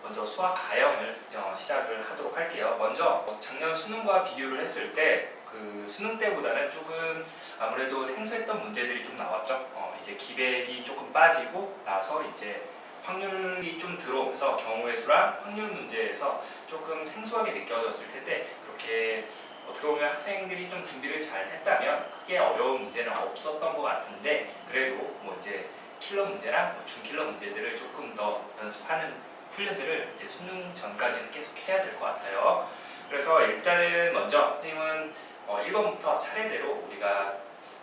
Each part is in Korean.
먼저 수학 가형을 시작을 하도록 할게요. 먼저 작년 수능과 비교를 했을 때 그 수능 때보다는 조금 아무래도 생소했던 문제들이 좀 나왔죠. 이제 기백이 조금 빠지고 나서 이제 확률이 좀 들어오면서 경우의 수랑 확률 문제에서 조금 생소하게 느껴졌을 텐데, 그렇게 어떻게 보면 학생들이 좀 준비를 잘 했다면 크게 어려운 문제는 없었던 것 같은데, 그래도 뭐 이제 킬러 문제나 중킬러 문제들을 조금 더 연습하는 훈련들을 이제 수능 전까지는 계속 해야 될 것 같아요. 그래서 일단은 먼저 선생님은 1번부터 차례대로 우리가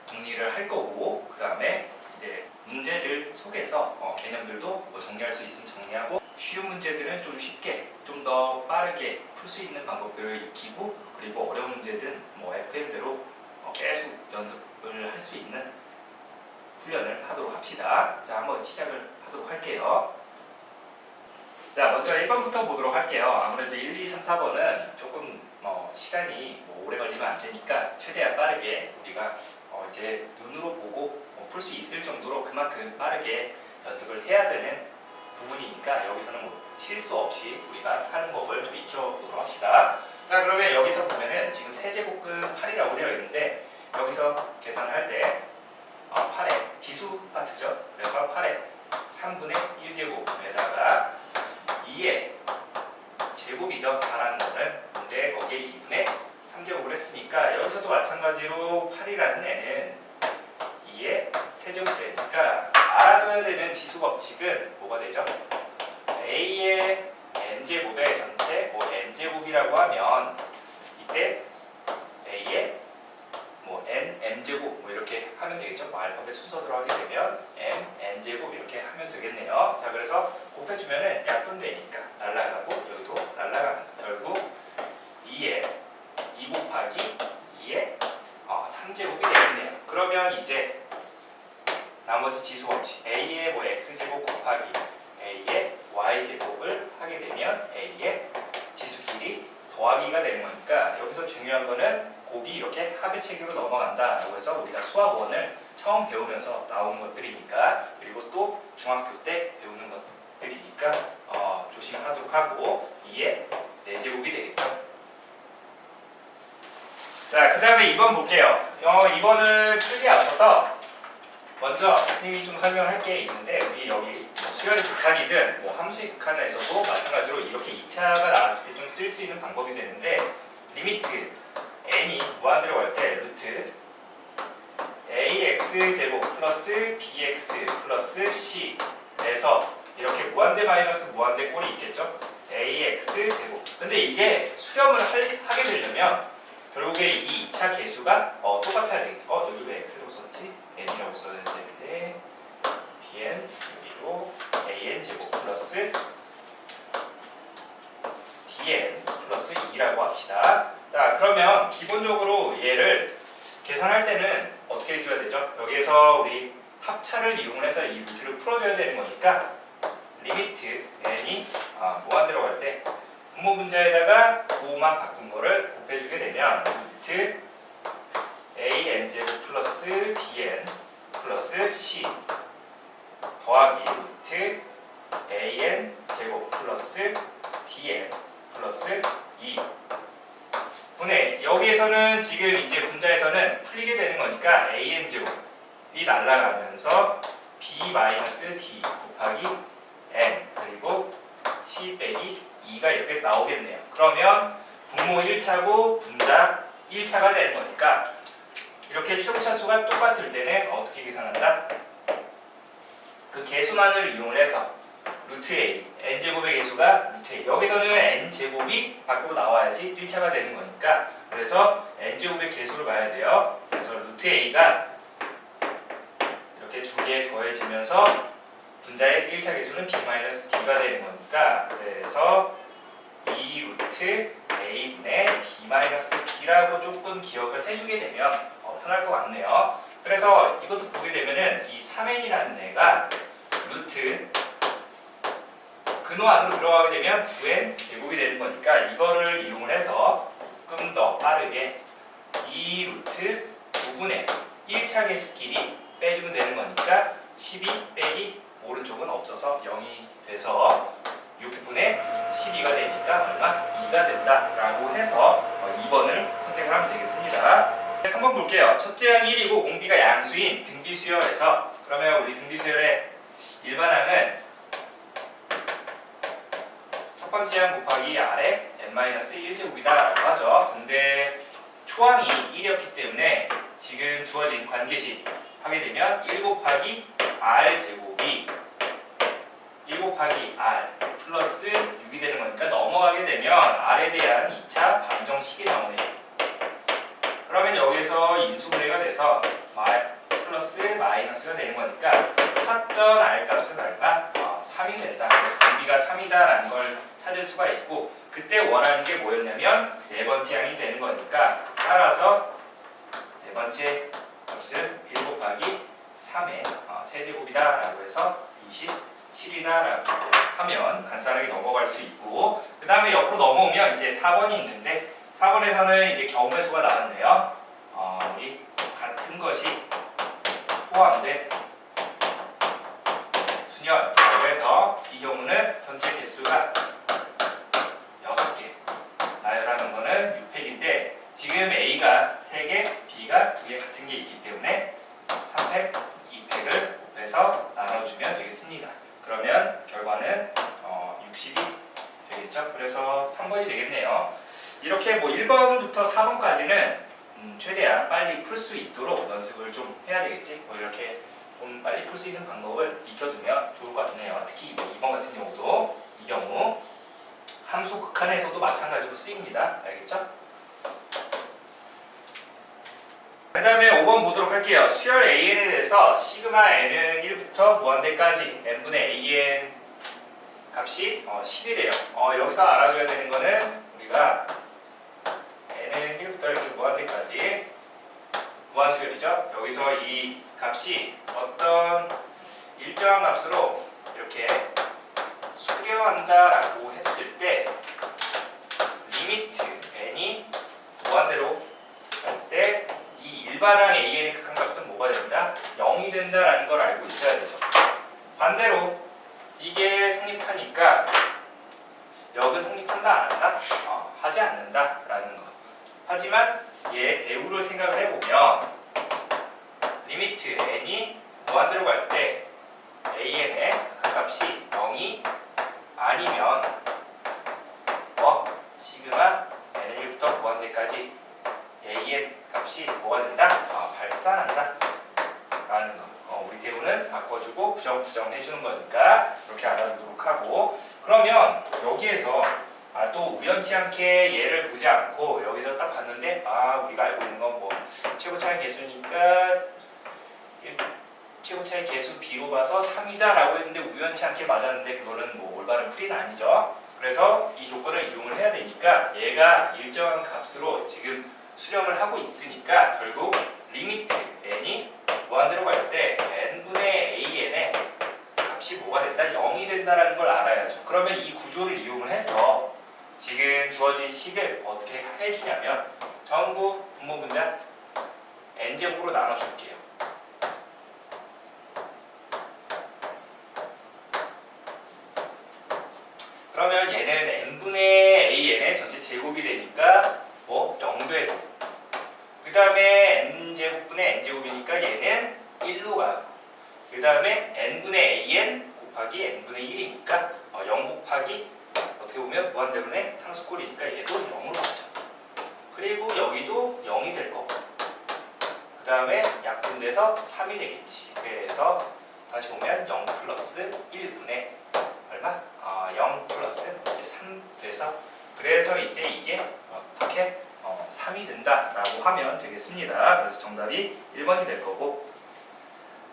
정리를 할 거고, 그 다음에 이제 문제들 속에서 개념들도 뭐 정리할 수 있으면 정리하고, 쉬운 문제들은 좀 쉽게 좀 더 빠르게 풀 수 있는 방법들을 익히고, 그리고 어려운 문제든 뭐 FM대로 계속 연습을 할 수 있는 훈련을 하도록 합시다. 자, 한번 시작을 하도록 할게요. 자, 먼저 1번부터 보도록 할게요. 아무래도 1, 2, 3, 4번은 조금 시간이 오래 걸리면 안 되니까 최대한 빠르게 우리가 이제 눈으로 보고 풀 수 있을 정도로 그만큼 빠르게 연습을 해야 되는 부분이니까, 여기서는 뭐 실수 없이 우리가 하는 법을 좀 익혀보도록 합시다. 자, 그러면 여기서 보면은 지금 세제곱근 8이라고 되어 있는데, 여기서 계산을 할 때 8의 지수 파트죠. 그래서 8의 3분의 1제곱에다가 2의 제곱이죠. 4라는 거는. 근데 거기에 2분의 3제곱을 했으니까 여기서도 마찬가지로 8이라는 애는 2의 세제곱되니까 알아둬야 되는 지수 법칙은 뭐가 되죠? a의 n제곱의 전체 n제곱이라고 하면 이때 a의 nm제곱 이렇게 하면 되겠죠. 알파벳 순서대로 하게 되면 n제곱 이렇게 하면 되겠네요. 자, 그래서 곱해주면은 약분되니까 날라가고 여기도 날라가면서 결국 2의 2 곱하기 2의 3제곱이 되겠네요. 그러면 이제 나머지 지수 법칙 a의 x제곱 곱하기 a의 y제곱을 하게 되면 a의 지수끼리 더하기가 되는 거니까, 여기서 중요한 거는 곱이 이렇게 합의 체계로 넘어간다라고 해서 우리가 수학 1을 처음 배우면서 나오는 것들이니까, 그리고 또 중학교 때 배우는 것들이니까 조심하도록 하고 2의 4제곱이 되겠죠. 자, 그 다음에 2번 볼게요. 2번을 풀기에 앞서서 먼저 선생님이 좀 설명할 게 있는데, 우리 여기 수열의 극한이든 함수의 극한에서도 마찬가지로 이렇게 2차가 나왔을 때 좀 쓸 수 있는 방법이 되는데, 리미트 n이 무한대로 갈 때 루트 ax제곱 플러스 bx 플러스 c에서 이렇게 무한대 마이너스 무한대 꼴이 있겠죠? ax제곱. 근데 이게 수렴을 하게 되려면 결국에 이 2차 계수가 똑같아야 되겠죠. 여기 왜 x로 썼지? n이라고 써야 되는데 bn, 여기도 an제곱 플러스 bn 플러스 2라고 합시다. 자, 그러면 기본적으로 얘를 계산할 때는 어떻게 해줘야 되죠? 여기에서 우리 합차를 이용해서 이 루트를 풀어줘야 되는 거니까, 리미트 n이 무한대로 갈 때 분모 분자에다가 부호만 바꾼 거를 곱해주게 되면 루트 an제곱 플러스 bn 플러스 c 더하기 루트 an제곱 플러스 dn 플러스 2 분의, 여기에서는 지금 이제 분자에서는 풀리게 되는 거니까 an제곱이 날아가면서 b-d 곱하기 n 그리고 c 빼기 2가 이렇게 나오겠네요. 그러면 분모 1차고 분자 1차가 되는 거니까, 이렇게 최고차수가 똑같을 때는 어떻게 계산한다? 그 계수만을 이용해서 루트 a, n제곱의 계수가 루트 a, 여기서는 n제곱이 밖으로 나와야지 1차가 되는 거니까, 그래서 n제곱의 계수를 봐야 돼요. 그래서 루트 a가 이렇게 두 개 더해지면서 분자의 1차 계수는 b-d가 되는 거니까, 그래서 2 루트 a분의 b-d라고 조금 기억을 해주게 되면 편할 것 같네요. 그래서 이것도 보게 되면은 이 3n이라는 애가 루트 근호 안으로 들어가게 되면 9n 제곱이 되는 거니까, 이거를 이용을 해서 조금 더 빠르게 2 루트 9분의 1차 계수끼리 빼주면 되는 거니까 12 빼기 오른쪽은 없어서 0이 돼서 6분의 12가 되니까 얼마? 2가 된다라고 해서 2번을 선택을 하면 되겠습니다. 3번 볼게요. 첫째 항이 1이고 공비가 양수인 등비수열에서 그러면 우리 등비수열의 일반항은 첫 번째 항 곱하기 R의 n-1제곱이다 라고 하죠. 근데 초항이 1이었기 때문에 지금 주어진 관계식 하게 되면 1 곱하기 R제곱이 1 곱하기 R 플러스 6이 되는 거니까 넘어가게 되면 R에 대한 2차 방정식이 나오네요. 그러면 여기서 인수분해가 돼서 플러스 마이너스가 되는 거니까 찾던 R 값은 얼마? 3이 된다. 그래서 공비가 3이다라는 걸 찾을 수가 있고 그때 원하는 게 뭐였냐면 네 번째 항이 되는 거니까 따라서 네 번째 값은 1 곱하기 3의 세제곱이다라고 해서 27이다라고 하면 간단하게 넘어갈 수 있고 그 다음에 옆으로 넘어오면 이제 4번이 있는데 4번에서는 이제 경우의 수가 나왔네요. 우리 같은 것이 포함된 순열이라고 해서 이 경우는 전체 개수가 6개 나열하는 거는 6팩인데 지금 A가 3개, B가 2개 같은 게 있기 때문에 3팩, 2팩을 곱해서 나눠주면 되겠습니다. 그러면 결과는 60이 되겠죠? 그래서 3번이 되겠네요. 이렇게 뭐 1번부터 4번까지는 최대한 빨리 풀 수 있도록 연습을 좀 해야 되겠지? 뭐 이렇게 좀 빨리 풀 수 있는 방법을 익혀두면 좋을 것 같네요. 특히 뭐 2번 같은 경우도 이 경우 함수 극한에서도 마찬가지로 쓰입니다. 알겠죠? 그 다음에 5번 보도록 할게요. 수열 AN에 대해서 시그마 N은 1부터 무한대까지 N분의 AN 값이 10이래요. 여기서 알아줘야 되는 거는 우리가 N은 1부터 이렇게 무한대까지 무한수열이죠. 여기서 이 값이 어떤 일정한 값으로 이렇게 수렴한다라고 했을 때 리미트 N이 무한대로 갈 때 이 일반항 AN의 극한값은 뭐가 된다? 0이 된다라는 걸 알고 있어야 되죠. 반대로 이게 성립하니까 역은 성립한다 안 한다? 하지 않는다라는 거. 하지만 얘 대우를 생각을 해보면 리미트 n이 무한대로 갈 때 AN의 극한값이 0이 아니면 시그마 N1부터 무한대까지 AN 값이 뭐가 된다? 발산한다 라는 거. 우리 대우는 바꿔주고 부정 해주는 거니까 이렇게 알아두도록 하고 그러면 여기에서 또 우연치 않게 얘를 보지 않고 여기서 딱 봤는데 우리가 알고 있는 건 뭐 최고차의 개수니까 최고차의 개수 B로 봐서 3이다 라고 했는데 우연치 않게 맞았는데 그거는 뭐 올바른 풀이는 아니죠. 그래서 이 조건을 이용을 해야 되니까 얘가 일정한 값으로 지금 수렴을 하고 있으니까 결국 리미트 n이 무한대로 갈 때 n분의 an의 값이 뭐가 된다? 0이 된다라는 걸 알아야죠. 그러면 이 구조를 이용을 해서 지금 주어진 식을 어떻게 해주냐면 전부 분모분자 n제곱으로 나눠줄게요. 그러면 얘는 n분의 an의 전체 제곱이 되니까 0되고 그 다음에 n제곱분의 n제곱이니까 얘는 1로 가고 그 다음에 n분의 an 곱하기 n분의 1이니까 0 곱하기 어떻게 보면 무한대분의 상수꼴이니까 얘도 0으로 가죠. 그리고 여기도 0이 될 거고 그 다음에 약분돼서 3이 되겠지. 그래서 다시 보면 0 플러스 1분의 얼마? 0 플러스 이제 3 돼서 그래서 이제 이게 어떻게 3이 된다라고 하면 되겠습니다. 그래서 정답이 1번이 될 거고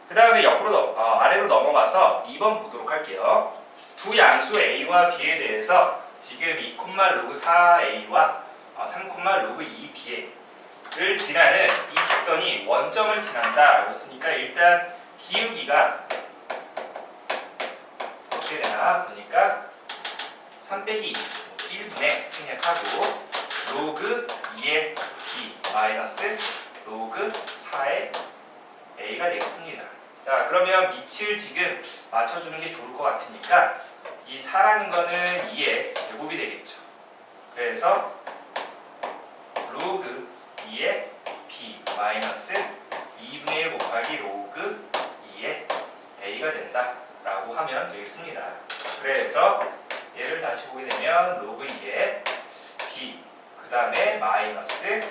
그 다음에 아래로 넘어가서 2번 보도록 할게요. 두 양수 A와 B에 대해서 지금 2,log4A와 3,log2B를 지나는 이 직선이 원점을 지난다라고 했으니까 일단 기울기가 어떻게 되나 보니까 3 빼기 1분의 생략하고 로그 2의 B 마이너스 로그 4의 A가 되겠습니다. 자 그러면 밑을 지금 맞춰주는 게 좋을 것 같으니까 이 4라는 거는 2의 제곱이 되겠죠. 그래서 로그 2의 b 마이너스 2분의 1 곱하기 로그 2의 a가 된다 라고 하면 되겠습니다. 그래서 얘를 다시 보게 되면 로그 2의 b 그 다음에 마이너스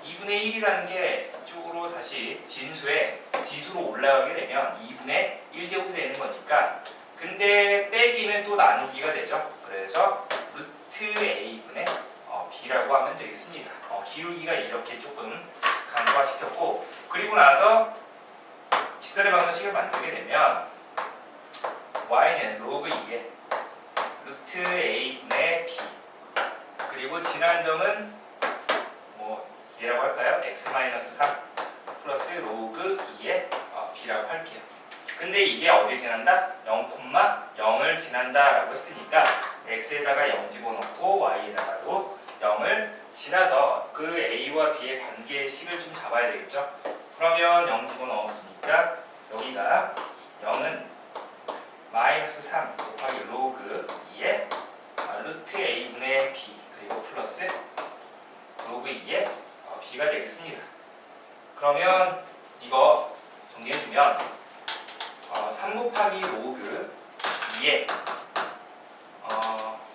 2분의 1이라는 게 이쪽으로 다시 진수에 지수로 올라가게 되면 2분의 1제곱이 되는 거니까, 근데 빼기는 또 나누기가 되죠. 그래서 루트 a분의 b라고 하면 되겠습니다. 기울기가 이렇게 조금 간과시켰고, 그리고 나서 직선의 방정식을 만들게 되면 y는 로그 2의 루트 a분의 b, 그리고 지난 점은 얘라고 할까요? x-3 플러스 로그 2의 b라고 할게요. 근데 이게 어디 지난다? 0,0을 지난다 라고 했으니까 x에다가 0 집어넣고 y에다가도 0을 지나서 그 a와 b의 관계의 식을 좀 잡아야 되겠죠? 그러면 0 집어넣었으니까 여기가 0은 마이너스 3 곱하기 로그 2의 루트 a분의 b 그리고 플러스 로그 2의 b가 되겠습니다. 그러면 이거 정리해주면 3 곱하기 로그 2의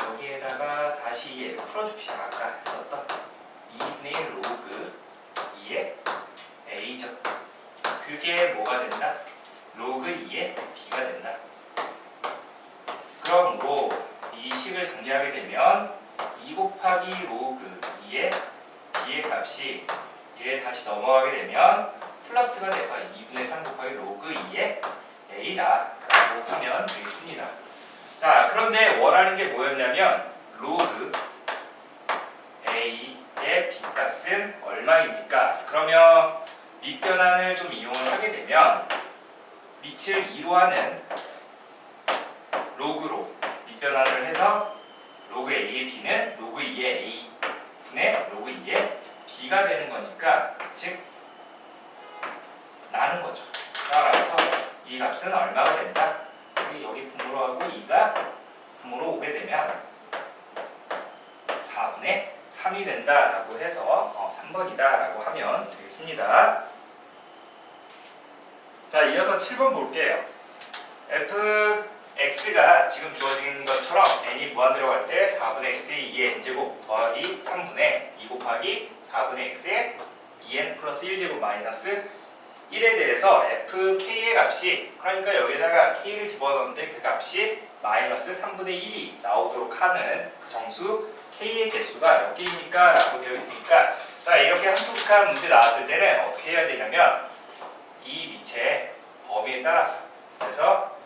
여기에다가 다시 얘를 풀어줍시다. 아까 했었던 2분의 1 로그 2의 a죠. 그게 뭐가 된다? 로그 2의 b가 된다. 그러므로 이 식을 정리하게 되면 2 곱하기 로그 2의 b의 값이 얘 다시 넘어가게 되면 플러스가 돼서 2분의 3 곱하기 로그 2의 a다 라고 하면 되겠습니다. 자, 그런데 원하는 게 뭐였냐면 로그 a의 b 값은 얼마입니까? 그러면 밑변환을 좀 이용을 하게 되면 밑을 2로 하는 로그로 밑변환을 해서 로그 a의 b는 로그 2의 a 분의 로그 2의 b가 되는 거니까, 즉 나눈 거죠. 따라서 이 값은 얼마가 된다? 여기 분모로 하고 2가 분모로 오게 되면 4분의 3이 된다라고 해서 3번이다 라고 하면 되겠습니다. 자, 이어서 7번 볼게요. fx가 지금 주어진 것처럼 n이 무한대로 갈 때 4분의 x의 2의 n제곱 더하기 3분의 2 곱하기 4분의 x의 2n 플러스 1제곱 마이너스 1에 대해서 fk의 값이, 그러니까 여기다가 k를 집어넣는데 그 값이 마이너스 3분의 1이 나오도록 하는 그 정수 k의 개수가 몇 개입니까? 라고 되어 있으니까, 자, 이렇게 함수극한 문제 나왔을 때는 어떻게 해야 되냐면 이 밑에 범위에 따라서, 그래서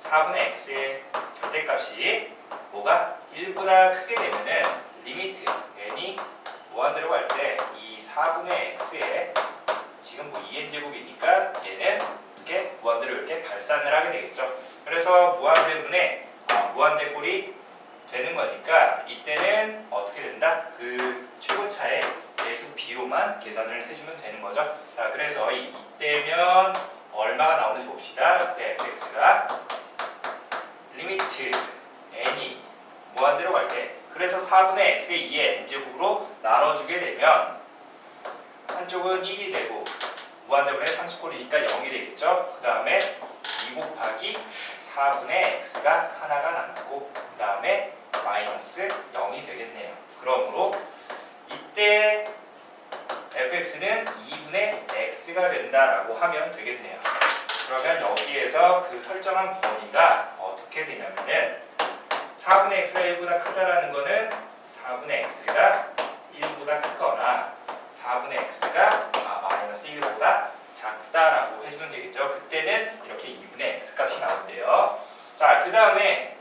4분의 x의 절대값이 뭐가 1보다 크게 되면은 리미트 n이 무한대로 갈 때 이 4분의 x의 지금 2n제곱이니까 얘는 이렇게 무한대로 이렇게 발산을 하게 되겠죠. 그래서 무한대분의 무한대꼴이 되는 거니까 이때는 어떻게 된다? 그 최고차의 계수 b로만 계산을 해주면 되는 거죠. 자, 그래서 이때면 얼마가 나오는지 봅시다. fx가 리미트 n이 무한대로 갈 때, 그래서 4분의 x의 2의 n제곱으로 나눠주게 되면 한쪽은 1이 되고 무한대분의 상수꼴이니까 0이 되겠죠. 그 다음에 2 곱하기 4분의 x가 하나가 남고 그 다음에 마이너스 0이 되겠네요. 그러므로 이때 fx는 2분의 x가 된다라고 하면 되겠네요. 그러면 여기에서 그 설정한 범위가 어떻게 되냐면은 4분의 x가 1보다 크다라는 거는 4분의 x가 1보다 크거나 4분의 x가 마이너스 1보다 작다라고 해주면 되겠죠. 그때는 이렇게 2분의 x 값이 나온대요. 자, 그 다음에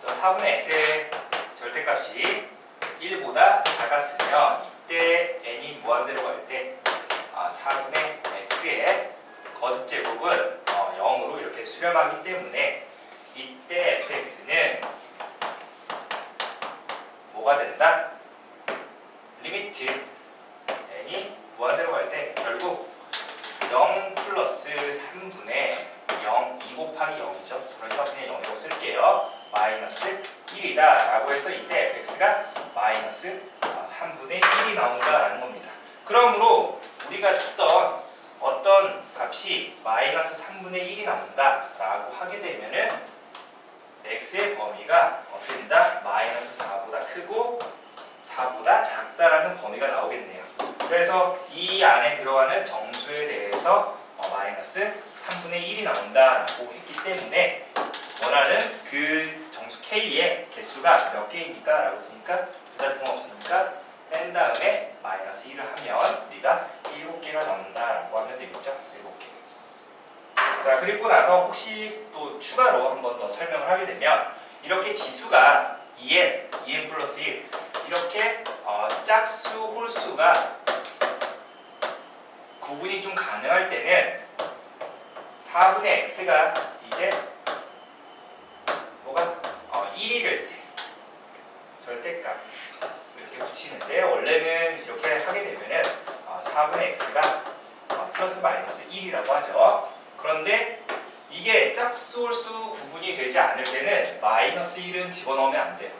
4분의 x의 절대값이 1보다 작았으면 이때 n이 무한대로 갈 때 4분의 x의 거듭제곱은 0으로 이렇게 수렴하기 때문에 이때 fx는 뭐가 된다? 리미트 n이 무한대로 갈 때 결국 0 플러스 3분의 0 0이죠. 그래서 그냥 0이라고 쓸게요. 마이너스 1이다 라고 해서 이때 fx가 마이너스 3분의 1이 나온다라는 겁니다. 그러므로 우리가 찾던 어떤 값이 마이너스 3분의 1이 나온다 라고 하게 되면은 x의 범위가 어떻게 된다? 마이너스 4보다 크고 4보다 작다라는 범위가 나오겠네요. 그래서 이 안에 들어가는 정수에 대해서 마이너스 3분의 1이 나온다라고 했기 때문에 원하는 그 정수 k의 개수가 몇 개입니까? 라고 했으니까 부자등 없으니까 뺀 다음에 마이너스 1을 하면 우리가 7개가 나온다라고 하면 되겠죠? 7개. 자, 그리고 나서 혹시 또 추가로 한 번 더 설명을 하게 되면 이렇게 지수가 2n, 2n 플러스 1 이렇게 짝수, 홀수가 구분이 좀 가능할 때는 4분의 x가 이제 뭐가 1이 될 때 절대값 이렇게 붙이는데 원래는 이렇게 하게 되면은 4분의 x가 플러스 마이너스 1이라고 하죠. 그런데 이게 짝수 홀수 구분이 되지 않을 때는 마이너스 1은 집어넣으면 안 돼요.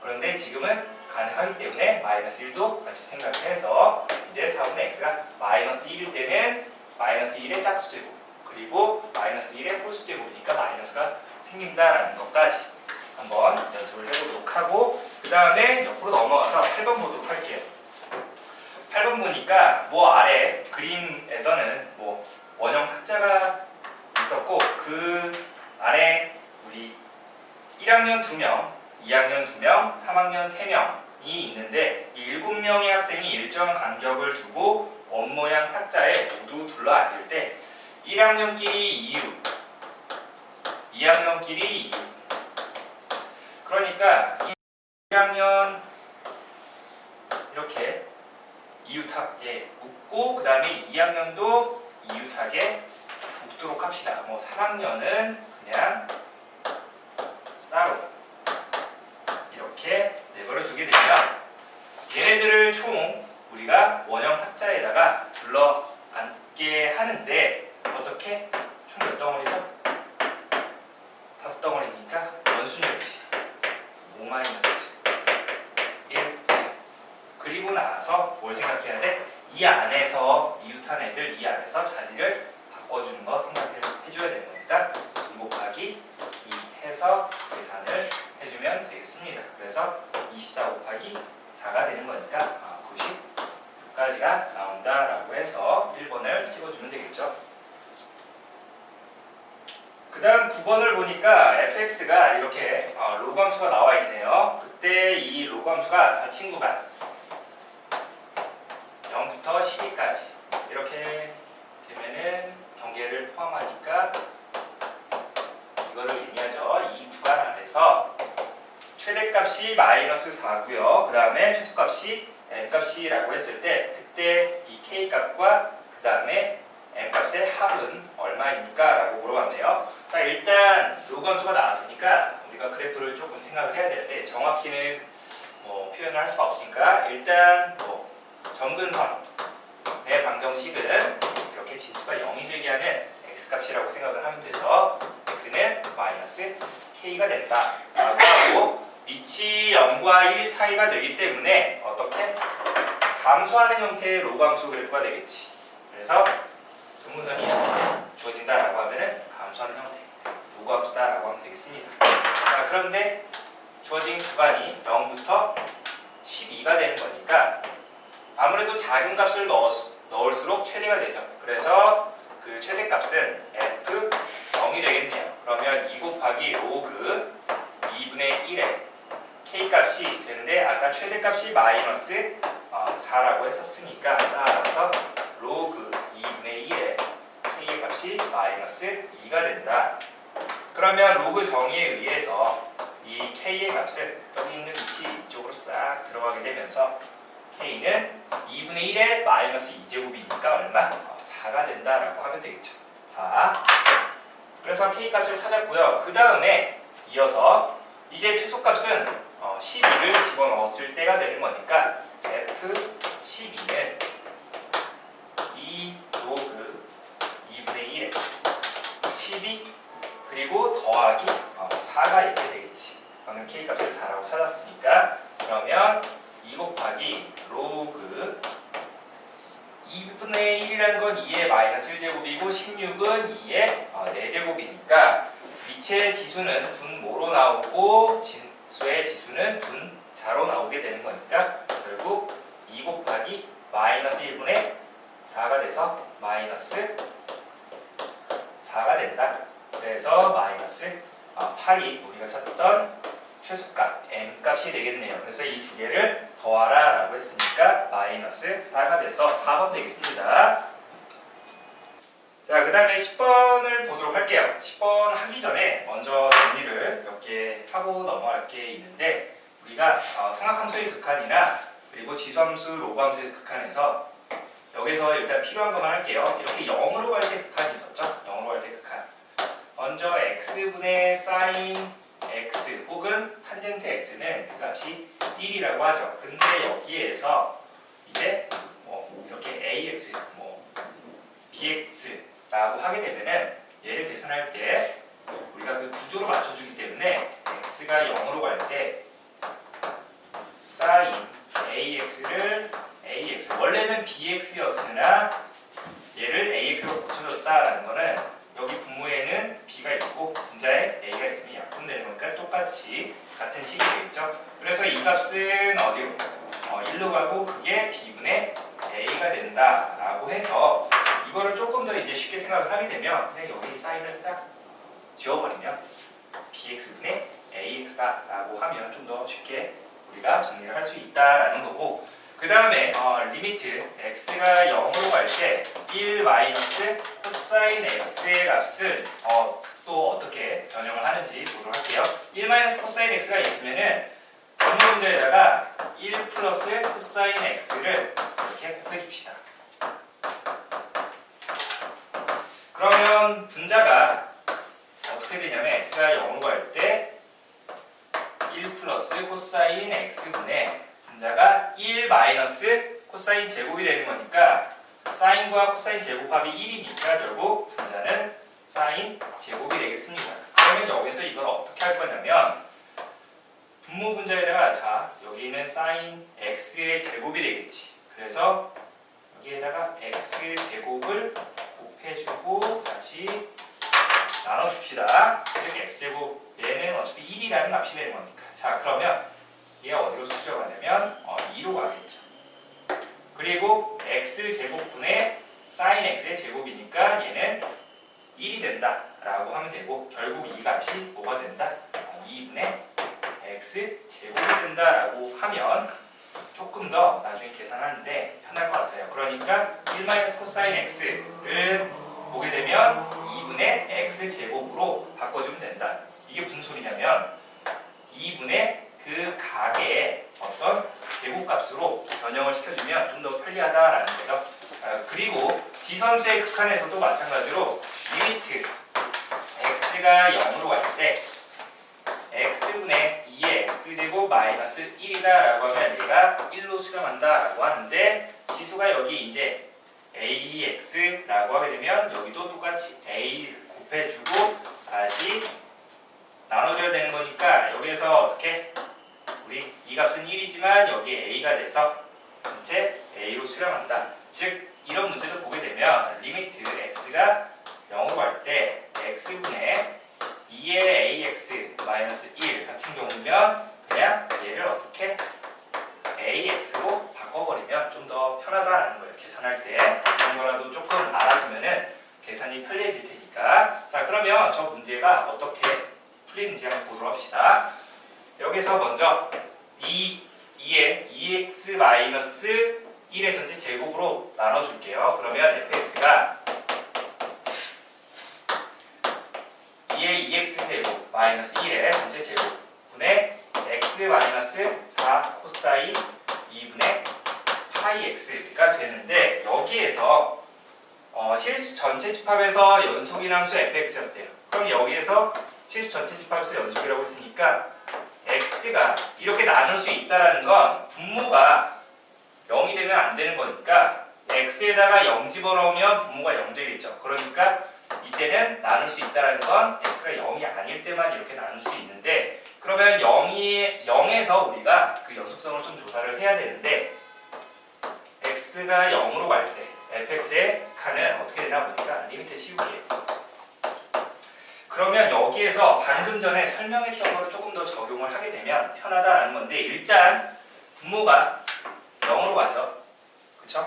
그런데 지금은 가능하기 때문에 마이너스 1도 같이 생각을 해서 이제 4분의 x가 마이너스 1일 때는 마이너스 1의 짝수제곱 그리고 마이너스 1의 홀수제곱이니까 마이너스가 생긴다라는 것까지 한번 연습을 해보도록 하고 그 다음에 옆으로 넘어가서 8번 보도록 할게요. 8번 보니까 뭐 아래 그림에서는 뭐 원형 탁자가 있었고 그 아래 우리 1학년 2명, 2학년 2명, 3학년 3명이 있는데 이 7명의 학생이 일정 간격을 두고 원모양 탁자에 모두 둘러앉을 때 1학년끼리 2유, 2학년끼리 2유. 그러니까 1학년 이렇게 2유탁에 묶고 그 다음에 2학년도 2유탁에 묶도록 합시다. 뭐 3학년은 그냥 따로 이렇게 내버려 두게 되면 얘네들을 총 우리가 원형 탁자에다가 둘러앉게 하는데 어떻게? 총 몇 덩어리죠? 5덩어리니까 원순위 역시 5-1 그리고 나서 뭘 생각해야 돼? 이 안에서 이웃한 애들 이 안에서 자리를 바꿔주는 거 생각해줘야 되는 거니까 2 곱하기 2 해서 계산을 해주면 되겠습니다. 그래서 24 곱하기 4가 되는 거니까 96까지가 나온다라고 해서 1번을 찍어주면 되겠죠. 그 다음 9번을 보니까 fx가 이렇게 로그함수가 나와 있네요. 그때 이 로그함수가 닫힌 구간 0부터 12까지 이렇게 되면은 경계를 포함하니까 이거를 의미하죠. 이 구간 안에서 최대값이 마이너스 4고요. 그 다음에 최소값이 m값이라고 했을 때 그때 이 k값과 그 다음에 m값의 합은 얼마입니까? 라고 물어봤네요. 자, 일단 로그함수가 나왔으니까 우리가 그래프를 조금 생각을 해야 되는데 정확히는 뭐 표현을 할 수가 없으니까 일단 뭐 점근선의 방정식은 이렇게 진수가 0이 되게 하는 x값이라고 생각을 하면 돼서 x는 마이너스 k가 된다 라고 하고 위치 0과 1 사이가 되기 때문에 어떻게? 감소하는 형태의 로그함수 그래프가 되겠지. 그래서 점근선이 주어진다라고 하면은 감소하는 형태 로그함수다라고 하면 되겠습니다. 자, 그런데 주어진 구간이 0부터 12가 되는 거니까 아무래도 작은 값을 넣을수록 최대가 되죠. 그래서 그 최대값은 f 0이 되겠네요. 그러면 2 곱하기 로그 2분의 1에 k값이 되는데 아까 최대값이 마이너스 4라고 했었으니까 따라서 로그 2분의 1에 k의 값이 마이너스 2가 된다. 그러면 로그 정의에 의해서 이 k의 값은 여기 있는 위치 이쪽으로 싹 들어가게 되면서 k는 2분의 1에 마이너스 2제곱이니까 얼마? 4가 된다라고 하면 되겠죠. 4. 그래서 k값을 찾았고요. 그 다음에 이어서 이제 최소값은 12를 집어넣었을 때가 되는 거니까 f12는 2 로그 2분의 1에 12 그리고 그리고 더하기 4가 이렇게 되겠지. 방금 K값을 4라고 찾았으니까 그러면 2 곱하기 로그 2분의 1이라는 건 2의 마이너스 1제곱이고 16은 2의 4제곱이니까 위치의 지수는 분모로 나오고 진수의 지수는 분자로 나오게 되는 거니까 결국 2 곱하기 마이너스 1분의 4가 돼서 마이너스 4가 된다. 그래서 마이너스 8이 우리가 찾던 최소값 m값이 되겠네요. 그래서 이 두 개를 더하라 라고 했으니까 마이너스 4가 돼서 4번 되겠습니다. 자, 그 다음에 10번을 보도록 할게요. 10번 하기 전에 먼저 정리를 몇 개 하고 넘어갈 게 있는데 우리가 상악함수의 극한이나 그리고 지수함수, 로그함수의 극한에서 여기서 일단 필요한 것만 할게요. 이렇게 0으로 갈 때 극한이 있었죠? 0으로 갈 때 극한. 먼저 x분의 sin x 혹은 탄젠트 x는 그 값이 1이라고 하죠. 근데 여기에서 이제 이렇게 ax, bx라고 하게 되면은 얘를 계산할 때 우리가 그 구조로 맞춰주기 때문에 x가 0으로 갈 때 sin ax를 ax 원래는 bx였으나 얘를 ax로 고쳐줬다라는 거는 여기 분모에는 b가 있고 분자에 a가 있으면 약분되는 거니까 똑같이 같은 식이 되겠죠. 그래서 이 값은 어디로? 1로 가고 그게 b분의 a가 된다라고 해서 이거를 조금 더 이제 쉽게 생각을 하게 되면 그냥 여기 사인을 딱 지워버리면 bx분의 ax다라고 하면 좀 더 쉽게 우리가 정리를 할 수 있다라는 거고 그 다음에 리미트 x가 0으로 갈 때 1 마이너스 코사인 x의 값을 또 어떻게 변형을 하는지 보도록 할게요. 1 마이너스 코사인 x가 있으면은 분모 문제에다가 1 플러스 코사인 x를 이렇게 곱해 줍시다. 그러면 분자가 어떻게 되냐면 x가 0으로 갈 때 1 플러스 코사인 x분의 분자가 1 마이너스 코사인 제곱이 되는 거니까 사인과 코사인 제곱합이 1이니까 결국 분자는 사인 제곱이 되겠습니다. 그러면 여기서 이걸 어떻게 할 거냐면 분모 분자에다가 자 여기는 사인 x의 제곱이 되겠지. 그래서 여기에다가 x 제곱을 곱해주고 다시 나눠줍시다. 즉 x제곱 얘는 어차피 1이라는 값이 되는 거니까. 자 그러면 얘가 어디로 수렴하냐면 2로 가겠죠. 그리고 x제곱분의 sin x의 제곱이니까 얘는 1이 된다 라고 하면 되고 결국 이 값이 뭐가 된다? 2분의 x제곱이 된다 라고 하면 조금 더 나중에 계산하는데 편할 것 같아요. 그러니까 1 코사인 x를 보게 되면 2분의 x제곱으로 바꿔주면 된다. 이게 무슨 소리냐면 2분의 그 각의 어떤 제곱값으로 변형을 시켜주면 좀 더 편리하다라는 거죠. 그리고 지선수의 극한에서도 마찬가지로 리미트 x가 0으로 갈 때 x분의 2의 x제곱 마이너스 1이다 라고 하면 얘가 1로 수렴한다 라고 하는데 지수가 여기 이제 ax라고 하게 되면 여기도 똑같이 a를 곱해주고 다시 나눠줘야 되는 거니까 여기에서 어떻게 우리 이 값은 1이지만 여기 a가 돼서 전체 a로 수렴한다. 즉 이런 문제도 보게 되면 리미트 x가 0으로 갈 때 x분의 2의 ax 마이너스 1 같은 경우면 그냥 얘를 어떻게 ax로 바꿔버리면 좀 더 편하다라는 거예요. 계산할 때 이런 거라도 조금 알아두면은 계산이 편리해질 테니까. 자 그러면 저 문제가 어떻게 풀리는지 한번 보도록 합시다. 여기서 먼저 2의 2x 마이너스 1의 전체 제곱으로 나눠줄게요. 그러면 fx가 2의 2x 제곱 마이너스 1의 전체 제곱분의 x 마이너스 4 코사인 2분의 파이 x가 되는데 여기에서 실수 전체 집합에서 연속인 함수 fx였대요. 그럼 여기에서 실수 전체 집합에서 연속이라고 했으니까 x가 이렇게 나눌 수 있다는 건 분모가 0이 되면 안 되는 거니까 x에다가 0 집어넣으면 분모가 0 되겠죠. 그러니까 이때는 나눌 수 있다는 건 x가 0이 아닐 때만 이렇게 나눌 수 있는데 그러면 0에서 우리가 그 연속성을 좀 조사를 해야 되는데 x가 0으로 갈 때 fx의 칸은 어떻게 되나 보니까 리미트 씌우기예요. 그러면 여기에서 방금 전에 설명했던 거를 조금 더 적용을 하게 되면 편하다라는 건데 일단 분모가 0으로 가죠. 그쵸?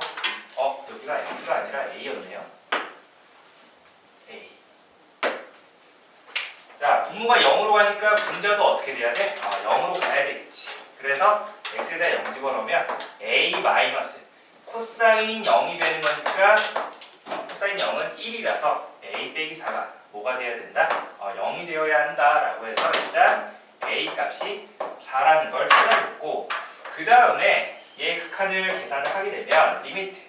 여기가 x가 아니라 a였네요. a. 자, 분모가 0으로 가니까 분자도 어떻게 돼야 돼? 0으로 가야 되겠지. 그래서 x에다 0 집어넣으면 a 마이너스 코사인 0이 되는 거니까 코사인 0은 1이라서 a 빼기 4가 뭐가 돼야 된다? 0이 되어야 한다라고 해서 일단 a 값이 4라는 걸 찾아줬고 그 다음에 얘의 극한을 계산을 하게 되면 리미트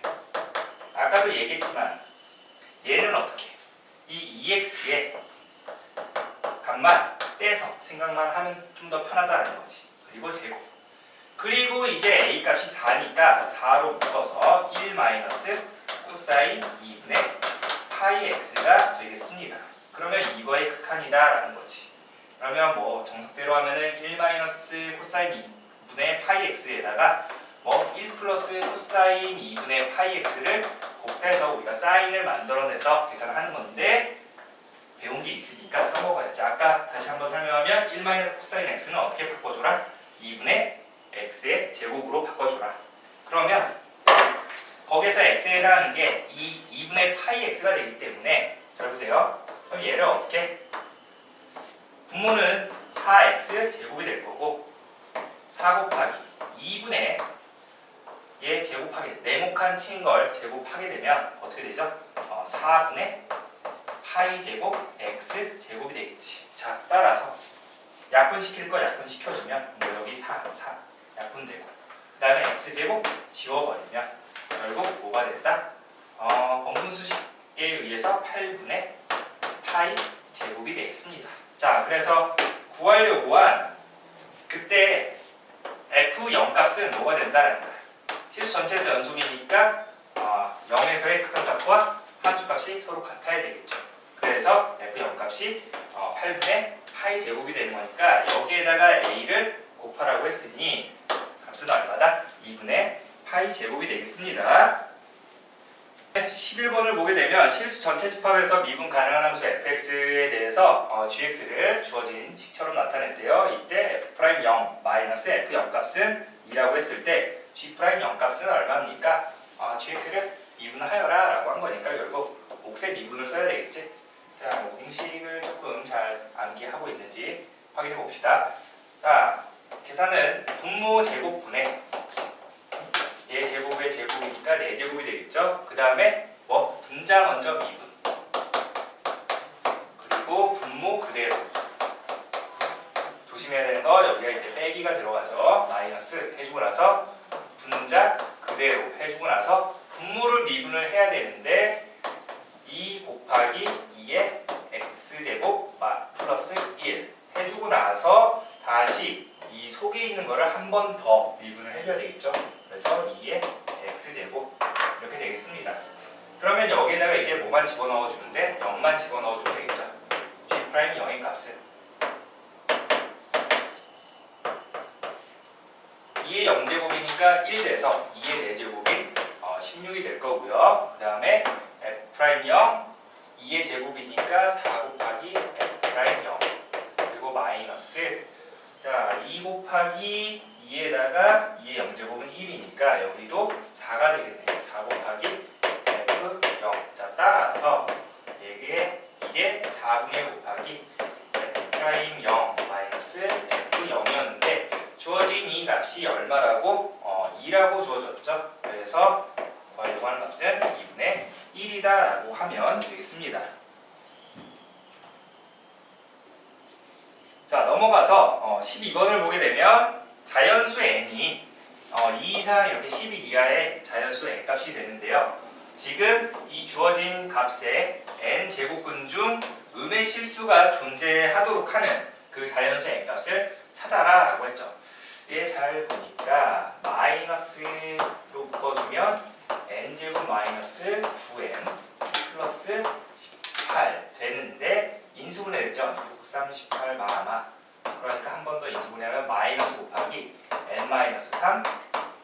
아까도 얘기했지만 얘는 어떻게? 이 2x의 값만 떼서 생각만 하면 좀 더 편하다는 거지. 그리고 제곱. 그리고 이제 a 값이 4니까 4로 묶어서 1 마이너스 코사인 2분의 파이 x가 되겠습니다. 그러면 이거의 극한이다라는 거지. 그러면 뭐 정석대로 하면은 1 마이너스 코사인 2분의 파이 x에다가 1 플러스 코사인 2분의 파이 x를 곱해서 우리가 사인을 만들어내서 계산을 하는 건데 배운 게 있으니까 써먹어야지. 아까 다시 한번 설명하면 1 마이너스 코사인 x는 어떻게 바꿔줘라? 2분의 x의 제곱으로 바꿔줘라. 그러면 거기서 x에 해당하는 게 2분의 파이 x가 되기 때문에 잘 보세요. 그럼 얘를 어떻게? 분모는 4x 제곱이 될 거고 4 곱하기 2분의 얘 제곱하게 네모칸 친 걸 제곱하게 되면 어떻게 되죠? 4분의 파이 제곱 x 제곱이 되겠지. 자, 따라서 약분시킬 거 약분시켜주면 여기 4 약분되고 그 다음에 x제곱 지워버리면 결국 뭐가 된다? 번분수식에 의해서 8분의 파이 제곱이 되겠습니다. 자, 그래서 구하려고 한 그때 f0 값은 뭐가 된다라는 거야. 실수 전체에서 연속이니까 0에서의 극한값과 함수값이 서로 같아야 되겠죠. 그래서 f0 값이 8분의 파이 제곱이 되는 거니까 여기에다가 a를 곱하라고 했으니 값은 얼마다? 2분의 파이 제곱이 되겠습니다. 11번을 보게 되면 실수 전체 집합에서 미분 가능한 함수 fx에 대해서 gx를 주어진 식처럼 나타냈대요. 이때 f'0 마이너스 f0 값은 2라고 했을 때 g'0 값은 얼마입니까? gx를 미분하여라 라고 한 거니까 결국 몫의 미분을 써야 되겠지. 자, 공식을 조금 잘 암기하고 있는지 확인해 봅시다. 자, 계산은 분모 제곱분의 얘 제곱의 제곱이니까 4제곱이 되겠죠. 그 다음에 분자 먼저 미분 그리고 분모 그대로 조심해야 되는 거 여기가 이제 빼기가 들어가죠. 마이너스 해주고 나서 분자 그대로 해주고 나서 분모를 미분을 해야 되는데 2 곱하기 2의 x제곱 플러스 1 해주고 나서 다시 이 속에 있는 거를 한 번 더 미분을 해줘야 되겠죠. 그래서 2의 x제곱 이렇게 되겠습니다. 그러면 여기에다가 이제 뭐만 집어넣어 주는데 0만 집어넣어 주면 되겠죠. g'0의 값은 2의 0제곱이니까 1 돼서 2의 4제곱이 16이 될 거고요. 그 다음에 f'0 2의 제곱이니까 4 곱하기 f'0 그리고 마이너스 자 2 곱하기 2에다가 2의 0제곱은 1이니까 여기도 4가 되겠네요. 4 곱하기 f'0 자 따라서 이게 4분의 곱하기 f'0 마이너스 f'0이었는데 주어진 이 값이 얼마라고? 2라고 주어졌죠. 그래서 구하려고 하는 값은 2분의 1이다 라고 하면 되겠습니다. 자, 넘어가서 12번을 보게 되면 자연수 n이 2 이상 이렇게 12 이하의 자연수 n 값이 되는데요. 지금 이 주어진 값의 n 제곱근 중 음의 실수가 존재하도록 하는 그 자연수 n 값을 찾아라 라고 했죠. 얘 잘 보니까 마이너스로 묶어주면 n제곱 마이너스 9n 플러스 38 되는데 인수분해됐죠? 6, 38 마마. 그러니까 한 번 더 인수분해하면 마이너스 곱하기 n-3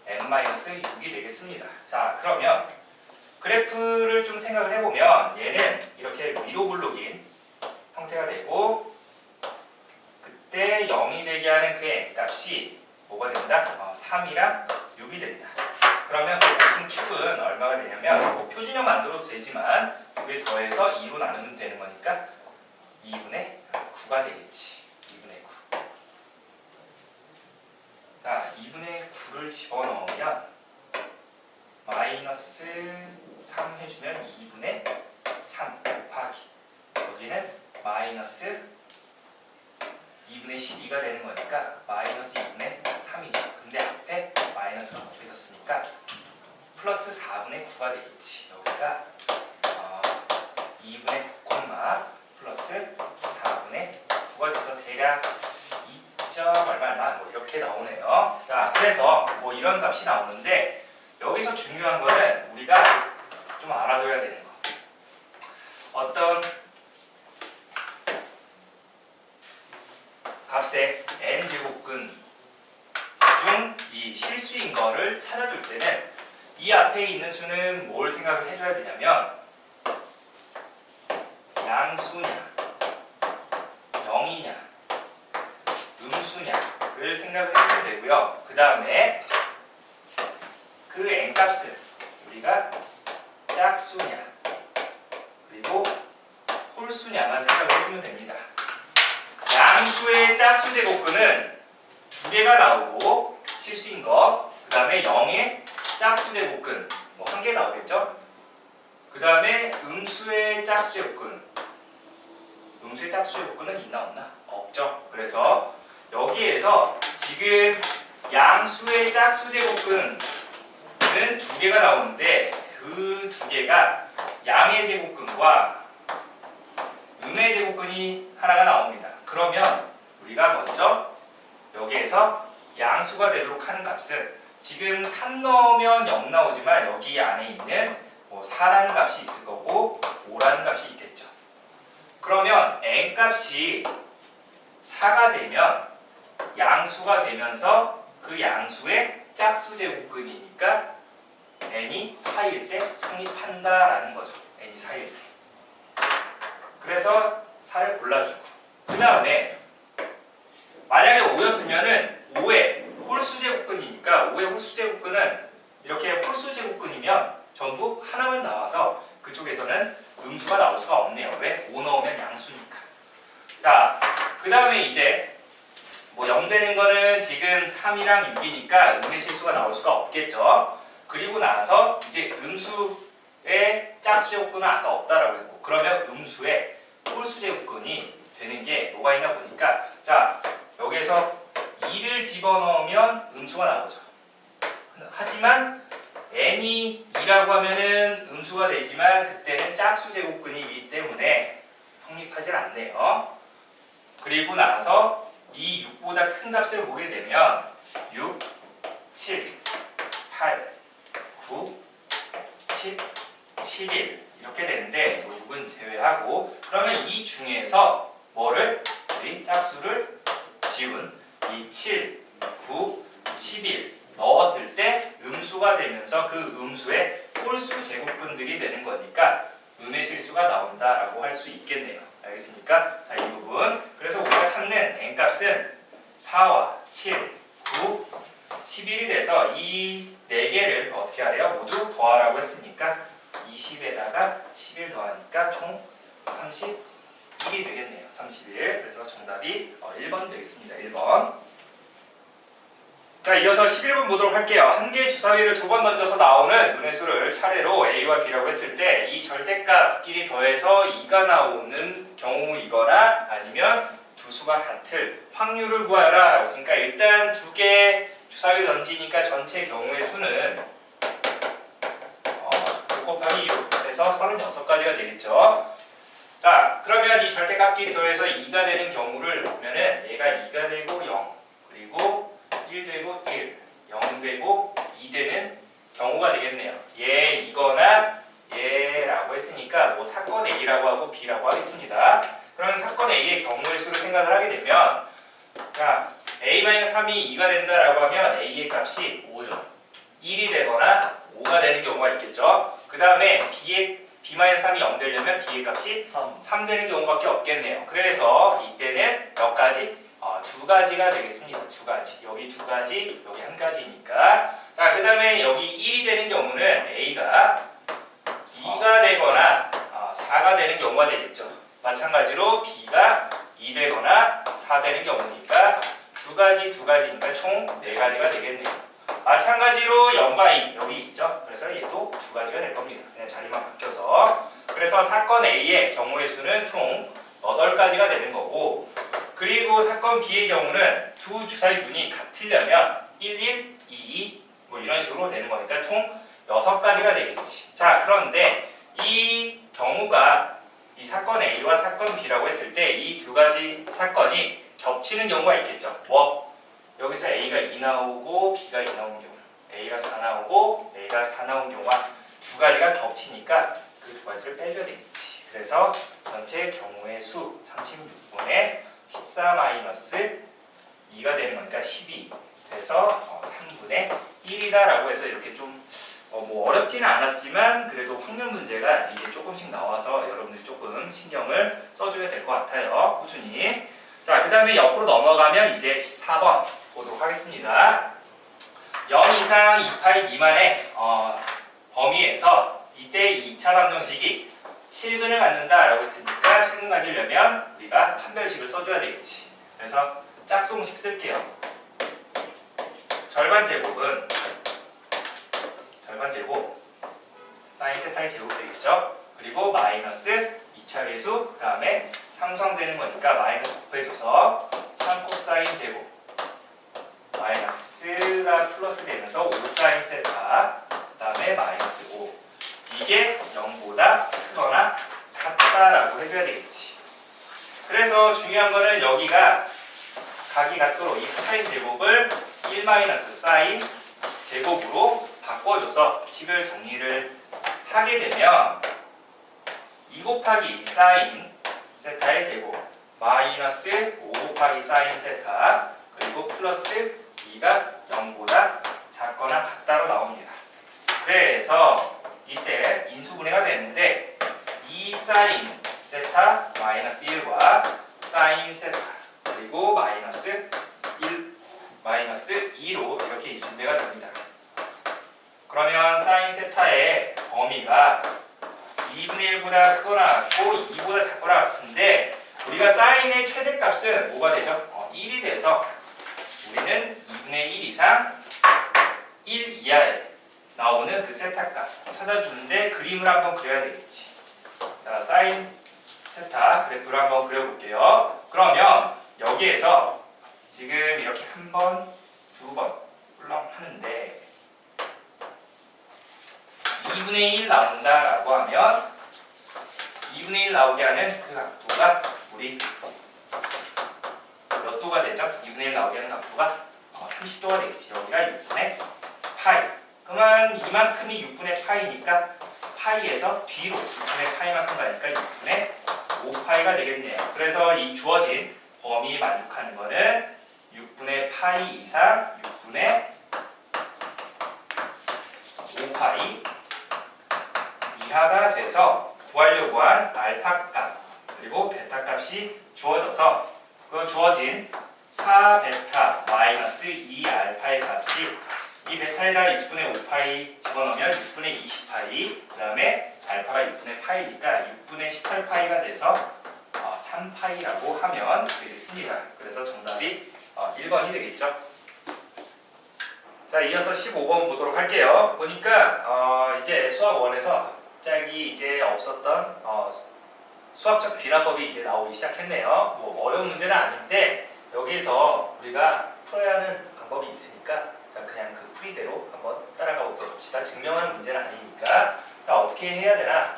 n-6이 되겠습니다. 자, 그러면 그래프를 좀 생각을 해보면 얘는 이렇게 위로 블록인 형태가 되고 그때 0이 되게 하는 그 n값이 뭐가 된다? 3이랑 6이 된다. 그러면 그 같은 축은 얼마가 되냐면 뭐 표준형 만들어도 되지만 위에 더해서 2로 나누면 되는 거니까 2분의 9가 되겠지. 2분의 9. 자, 2분의 9를 집어넣으면 마이너스 3 해주면 2분의 3 곱하기 여기는 마이너스 2분의 12가 되는 거니까 마이너스 2분의 3이죠. 근데 앞에 마이너스가 붙어 있었으니까 플러스 4분의 9가 되겠지. 여기가 2분의 9, 플러스 4분의 9가 돼서 대략 2점 얼마 뭐 이렇게 나오네요. 자, 그래서 뭐 이런 값이 나오는데 여기서 중요한 거는 우리가 좀 알아둬야 되는 거. 어떤 값의 n제곱근 중 이 실수인 거를 찾아줄 때는 이 앞에 있는 수는 뭘 생각을 해줘야 되냐면 양수냐, 0이냐, 음수냐를 생각을 해주면 되고요. 그 다음에 그 n값을 우리가 짝수냐 그리고 홀수냐만 생각을 해주면 됩니다. 양수의 짝수 제곱근은 2개가 나오고 실수인 거, 그 다음에 0의 짝수 제곱근 뭐 1개 나오겠죠? 그 다음에 음수의 짝수 제곱근, 음수의 짝수 제곱근은 있나 없나? 없죠. 그래서 여기에서 지금 양수의 짝수 제곱근은 2개가 나오는데 그 2개가 양의 제곱근과 음의 제곱근이 하나가 나옵니다. 그러면 우리가 먼저 여기에서 양수가 되도록 하는 값은 지금 3 넣으면 0 나오지만 여기 안에 있는 뭐 4라는 값이 있을 거고 5라는 값이 있겠죠. 그러면 n값이 4가 되면 양수가 되면서 그 양수의 짝수 제곱근이니까 n이 4일 때 성립한다라는 거죠. n이 4일 때. 그래서 4를 골라주고 그 다음에 만약에 5였으면은 5의 홀수제곱근이니까 5의 홀수제곱근은 이렇게 홀수제곱근이면 전부 하나만 나와서 그쪽에서는 음수가 나올 수가 없네요. 왜? 5 넣으면 양수니까. 자, 그 다음에 이제 뭐 0 되는 거는 지금 3이랑 6이니까 음의 실수가 나올 수가 없겠죠. 그리고 나서 이제 음수의 짝수제곱근은 아까 없다라고 했고 그러면 음수의 홀수제곱근이 되는 게 뭐가 있나 보니까 자, 여기에서 2를 집어넣으면 음수가 나오죠. 하지만 n이 2라고 하면은 음수가 되지만 그때는 짝수 제곱근이기 때문에 성립하지 않네요. 그리고 나서 이 6보다 큰 값을 보게 되면 6, 7, 8, 9, 10, 11 이렇게 되는데 뭐 6은 제외하고 그러면 이 중에서 뭐를 우리 짝수를 지운 이 7, 9, 11 넣었을 때 음수가 되면서 그 음수의 홀수 제곱근들이 되는 거니까 음의 실수가 나온다라고 할 수 있겠네요. 알겠습니까? 자, 이 부분. 그래서 우리가 찾는 n값은 4와 7, 9, 11이 돼서 이 4개를 어떻게 하래요? 모두 더하라고 했으니까 20에다가 11 더하니까 총 31이 되겠네요. 31. 그래서 정답이 1번 되겠습니다. 1번. 자, 이어서 11번 보도록 할게요. 한 개의 주사위를 2번 던져서 나오는 눈의 수를 차례로 A와 B라고 했을 때 이 절대값끼리 더해서 2가 나오는 경우이거나 아니면 두 수가 같을 확률을 구하라. 그러니까 일단 2개 주사위를 던지니까 전체 경우의 수는 6 곱하기 6 해서 36가지가 되겠죠. 자, 그러면 이 절대값끼리 더해서 2가 되는 경우를 보면은 얘가 2가 되고 0 그리고 1 되고 1, 0 되고 2 되는 경우가 되겠네요. 얘 이거나 얘라고 했으니까 뭐 사건 A라고 하고 B라고 하게 되면 자 a-3이 2가 된다라고 하면 a의 값이 5요. 1이 되거나 5가 되는 경우가 있겠죠. 그 다음에 b-3이 0 되려면 b의 값이 3 되는 경우밖에 없겠네요. 그래서 이때는 몇 가지? 두 가지가 되겠습니다. 두 가지. 여기 두 가지, 여기 한 가지니까. 자, 그 다음에 여기 1이 되는 경우는 a가 2가 되거나 4가 되는 경우가 되겠죠. 마찬가지로 b가 2 되거나 4 되는 경우니까 두 가지니까 총 4가지가 되겠네요. 마찬가지로 0과 2 여기 있죠. 그래서 얘도 두 가지가 될 겁니다. 그냥 자리만 바뀌어서. 그래서 사건 A의 경우의 수는 총 8가지가 되는 거고, 그리고 사건 B의 경우는 두 주사위 눈이 같으려면 11, 22 뭐 이런 식으로 되는 거니까 총 6가지가 되겠지. 자, 그런데 이 경우가 이 사건 A와 사건 B라고 했을 때 이 두 가지 사건이 겹치는 경우가 있겠죠. 뭐 여기서 A가 2 나오고 B가 2 나오는 경우, A가 4 나오고 A가 4 나오는 경우가 두 가지가 겹치니까 그 두 가지를 빼줘야 되겠지. 그래서 전체 경우의 수 36분의 14-2가 되는 거니까 12. 그래서 3분의 1이다라고 해서 이렇게 좀 뭐 어렵지는 않았지만 그래도 확률 문제가 이게 조금씩 나와서 여러분들이 조금 신경을 써줘야 될 것 같아요. 꾸준히. 자, 그 다음에 옆으로 넘어가면 이제 14번 보도록 하겠습니다. 0 이상 2파이 미만의 범위에서 이때 2차 방정식이 실근을 갖는다라고 했으니까 실근 가지려면 우리가 판별식을 써줘야 되겠지. 그래서 짝수공식 쓸게요. 절반 제곱 사인 세타의 제곱 되겠죠. 그리고 마이너스 2차 계수 그 다음에 상수항되는 거니까 마이너스 곱해줘서 3 코사인 제곱 마이너스가 플러스 되면서 5 사인 세타 그 다음에 마이너스 5 이게 0보다 크거나 같다라고 해줘야 되겠지. 그래서 중요한 거는 여기가 각이 같도록 이 코사인 제곱을 1 마이너스 사인 제곱으로 바꿔줘서 식을 정리를 하게 되면 2 곱하기 사인 세타의 제곱 마이너스 5 곱하기 사인 세타 그리고 플러스 2가 0보다 작거나 같다로 나옵니다. 그래서 이때 인수분해가 되는데 2 사인 세타 마이너스 1과 사인 세타 그리고 마이너스 2로 이렇게 인수분해가 됩니다. 그러면 사인 세타의 범위가 2분의 1보다 크거나 같고 2보다 작거나 같은데 우리가 사인의 최대값은 뭐가 되죠? 1이 돼서 우리는 2분의 1 이상 1 이하에 나오는 그 세타값 찾아주는데 그림을 한번 그려야 되겠지. 자, 사인 세타 그래프를 한번 그려볼게요. 그러면 여기에서 지금 이렇게 한 번, 두 번 훌렁하는데 2분의 1 나온다라고 하면 2분의 1 나오게 하는 그 각도가 우리 몇 도가 되죠? 2분의 1 나오게 하는 각도가 30도가 되겠지. 여기가 6분의 파이. 그러면 이만큼이 6분의 파이니까 파이에서 뒤로 6분의 파이만큼 가니까 6분의 5파이가 되겠네요. 그래서 이 주어진 범위 만족하는 거는 6분의 파이 이상 6분의 5파이 이하가 돼서 구하려고 한 알파 값 그리고 베타 값이 주어져서 그 주어진 4베타 마이너스 2알파의 값이 이 베타에다 6분의 5파이 집어넣으면 6분의 20파이 그 다음에 알파가 6분의 파이니까 6분의 18파이가 돼서 3파이라고 하면 되겠습니다. 그래서 정답이 1번이 되겠죠. 자, 이어서 15번 보도록 할게요. 보니까 이제 수학 1에서 갑자기 이제 없었던 수학적 귀납법이 이제 나오기 시작했네요. 뭐 어려운 문제는 아닌데 여기에서 우리가 풀어야 하는 방법이 있으니까 자, 그냥 그 풀이대로 한번 따라가 보도록 합시다. 증명하는 문제는 아니니까. 자, 어떻게 해야 되나?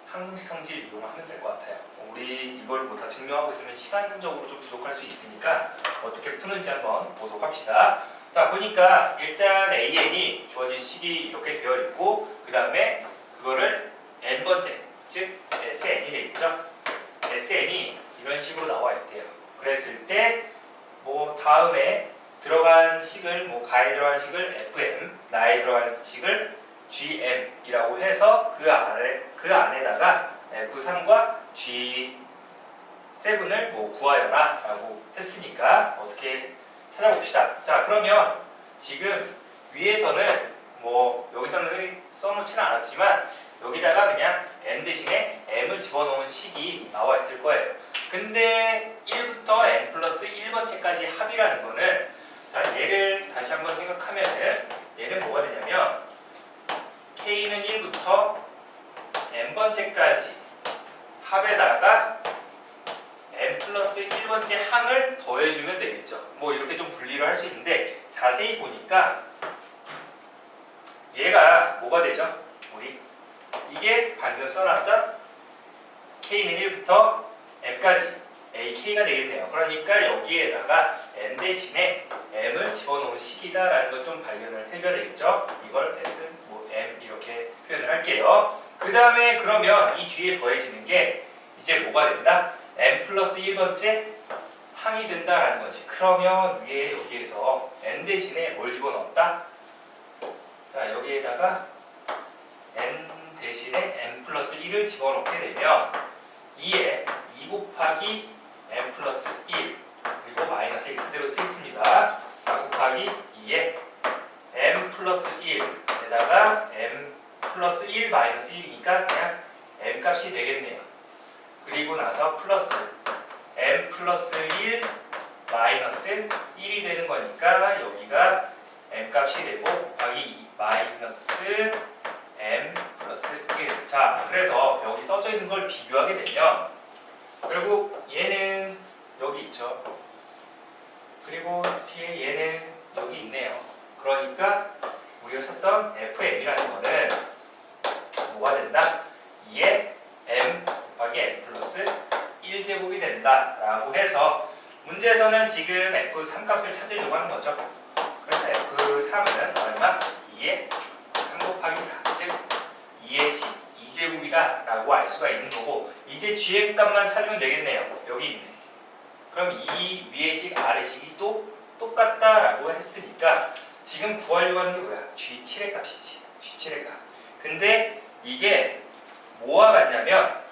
항성질 이용하면 될 것 같아요. 우리 이걸 뭐 다 증명하고 있으면 시간적으로 좀 부족할 수 있으니까 어떻게 푸는지 한번 보도록 합시다. 자, 보니까 일단 AN이 주어진 식이 이렇게 되어 있고 그 다음에 그거를 n번째 즉 SN이 되겠죠. SN이 이런 식으로 나와 있대요. 그랬을 때 뭐 다음에 들어간 식을 뭐 가에 들어간 식을 FM, 나에 들어간 식을 GM이라고 해서 그 안에다가 F3과 G7을 뭐 구하여라라고 했으니까 어떻게 찾아봅시다. 자, 그러면 지금 위에서는 뭐 여기서는 써놓지는 않았지만 여기다가 그냥 M 대신에 M을 집어넣은 식이 나와 있을 거예요. 근데 1부터 N 플러스 1번째까지 합이라는 거는, 자, 얘를 다시 한번 생각하면은 얘는 뭐가 되냐면 K는 1부터 N번째까지 합에다가 N 플러스 1번째 항을 더해주면 되겠죠. 뭐 이렇게 좀 분리를 할 수 있는데 자세히 보니까 얘가 뭐가 되죠? 우리 이게 방금 써놨던 K는 1부터 M까지 AK가 되겠네요. 그러니까 여기에다가 N 대신에 M을 집어넣은 식이다라는 걸 좀 발견을 해줘야 되겠죠. 이걸 S, 뭐 M 이렇게 표현을 할게요. 그 다음에 그러면 이 뒤에 더해지는 게 이제 뭐가 된다? N 플러스 1번째 항이 된다라는 거지. 그러면 위에 여기에서 N 대신에 뭘 집어넣었다? 자, 여기에다가 N 대신에 N 플러스 1을 집어넣게 되면 2에 2 곱하기 N 플러스 1 그리고 마이너스 1 그대로 쓰 있습니다. 자, 곱하기 2에 M 플러스 1에다가 M 플러스 1 마이너스 1이니까 그냥 M 값이 되겠네요. 그리고 나서 플러스 M 플러스 1 마이너스 1이 되는 거니까 여기가 M 값이 되고 곱하기 2 마이너스 M 플러스 1. 자, 그래서 여기 써져 있는 걸 비교하게 되면 결국 얘는 여기 있죠. 그리고 뒤에 얘는 여기 있네요. 그러니까 우리가 썼던 FM이라는 거는 뭐가 된다? 2에 M 곱하기 M 플러스 1제곱이 된다라고 해서 문제에서는 지금 F3 값을 찾으려고 하는 거죠. 그래서 F3은 얼마? 2에 3 곱하기 4, 즉 2의 12제곱이다 라고 알 수가 있는 거고, 이제 G의 값만 찾으면 되겠네요. 여기 있네. 그럼 이 위의 식, 아래 식이 또 똑같다라고 했으니까 지금 구하려고 하는 게 뭐야? G7의 값이지. G7의 값. 근데 이게 뭐와 같냐면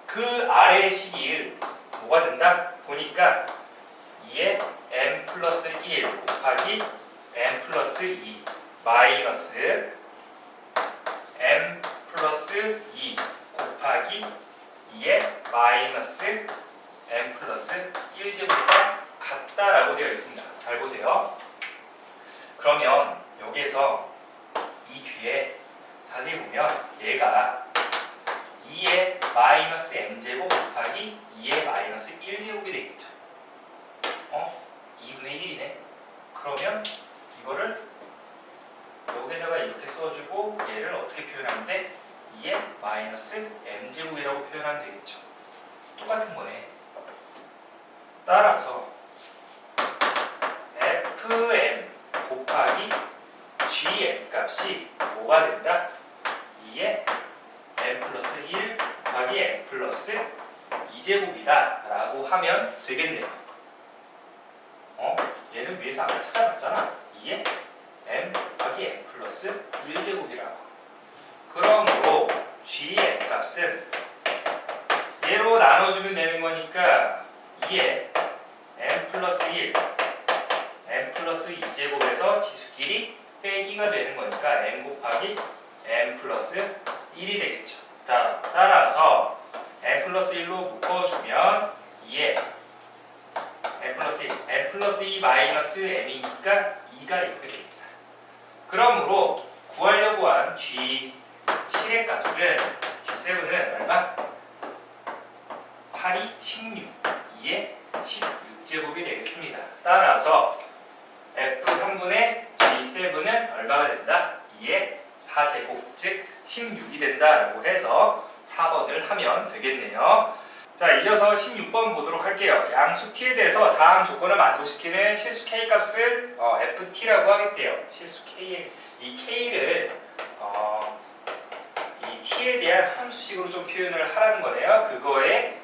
그 아래의 식이 뭐가 된다? 보니까 2에 M 플러스 1 곱하기 M 플러스 2 마이너스 M 플러스 2 곱하기 2에 마이너스 M 플러스 1제곱과 같다라고 되어 있습니다. 잘 보세요. 그러면 여기에서 이 뒤에 자세히 보면 얘가 2의 마이너스 M제곱 곱하기 2의 마이너스 1제곱이 되겠죠. 2분의 1이네. 그러면 이거를 여기다가 이렇게 써주고 얘를 어떻게 표현하는데 2의 마이너스 M제곱이라고 표현하면 되겠죠. 똑같은 거네. 따라서 FM 곱하기 GM 값이 뭐가 된다? 2의 M 플러스 1 곱하기 M 플러스 2제곱이다 라고 하면 되겠네요. 얘는 위에서 아까 찾아봤잖아. 2의 M 곱하기 M 플러스 1제곱이라고. 그러므로 G의 값은 얘로 나눠주면 되는 거니까 2의 M 플러스 1 M 플러스 2제곱에서 지수끼리 빼기가 되는 거니까 M 곱하기 M 플러스 1이 되겠죠. 자, 따라서 M 플러스 1로 묶어주면 2의 M 플러스 1, M 플러스 2 마이너스 M이니까 2가 이렇게 됩니다. 그러므로 구하려고 한 G7의 값은 G7은 얼마? 8이 16, 2의 16제곱이 되겠습니다. 따라서 F3분의 G7은 얼마가 된다? 2의 4제곱, 즉 16이 된다라고 해서 4번을 하면 되겠네요. 자, 이어서 16번 보도록 할게요. 양수 T에 대해서 다음 조건을 만족시키는 실수 K 값을 FT라고 하겠대요. 실수 K의 이 K를 이 T에 대한 함수식으로 좀 표현을 하라는 거네요. 그거에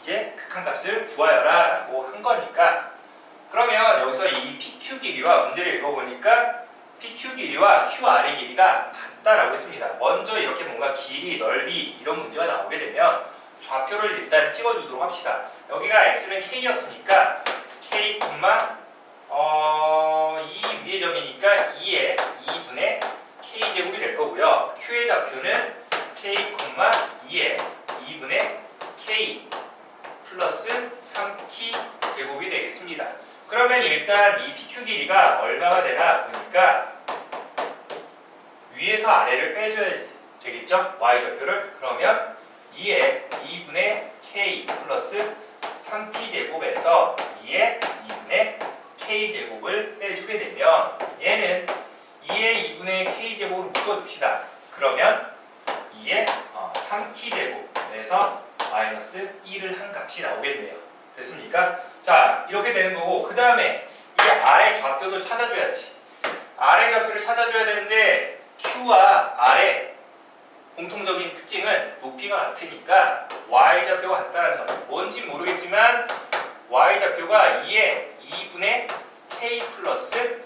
이제 극한값을 구하여라 라고 한 거니까, 그러면 여기서 이 PQ 길이와 문제를 읽어보니까 PQ 길이와 QR의 길이가 같다라고 했습니다. 먼저 이렇게 뭔가 길이, 넓이 이런 문제가 나오게 되면 좌표를 일단 찍어주도록 합시다. 여기가 x는 k였으니까 k, 2 위의 점이니까 2의 2분의 k제곱이 될 거고요. q의 좌표는 k, 2의 2분의 k 플러스 3t 제곱이 되겠습니다. 그러면 일단 이 PQ 길이가 얼마가 되나 보니까 위에서 아래를 빼줘야 되겠죠? y좌표를. 그러면 2의 2분의 k 플러스 3t 제곱에서 2의 2분의 k 제곱을 빼주게 되면 얘는 2의 2분의 k 제곱으로 묶어줍시다. 그러면 2의 3t 제곱에서 마이너스 1을 한 값이 나오겠네요. 됐습니까? 자, 이렇게 되는 거고, 그 다음에 이 아래 좌표도 찾아줘야지. 아래 좌표를 찾아줘야 되는데 Q와 R의 공통적인 특징은 높이가 같으니까 Y좌표가 같다는 거. 뭔지 모르겠지만 Y좌표가 2의 2분의 K 플러스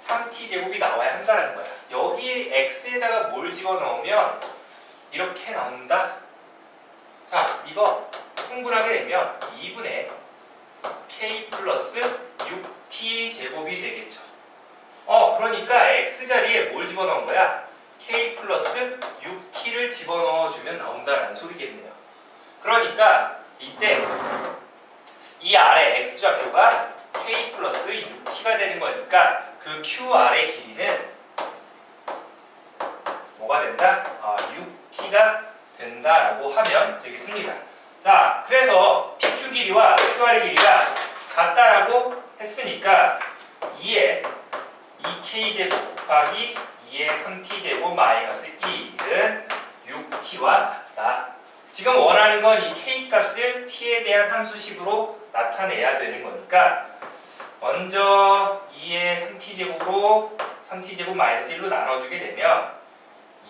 3T 제곱이 나와야 한다는 거야. 여기 X에다가 뭘 집어넣으면 이렇게 나온다. 자, 이거 흥분하게 되면 2분의 K 플러스 6T 제곱이 되겠죠. 그러니까 X자리에 뭘 집어넣은 거야? K 플러스 6T를 집어넣어주면 나온다는 소리겠네요. 그러니까 이때 이 아래 X좌표가 K 플러스 6T가 되는 거니까 그 QR의 길이는 뭐가 된다? 6T가 된다라고 하면 되겠습니다. 자, 그래서 PQ 길이와 QR의 길이가 같다라고 했으니까 2의 2K제곱 곱하기 2의 3T제곱 마이너스 1은 6T와 같다. 지금 원하는 건 이 K값을 T에 대한 함수식으로 나타내야 되는 거니까 먼저 2의 3T제곱으로 3T제곱 마이너스 1로 나눠주게 되면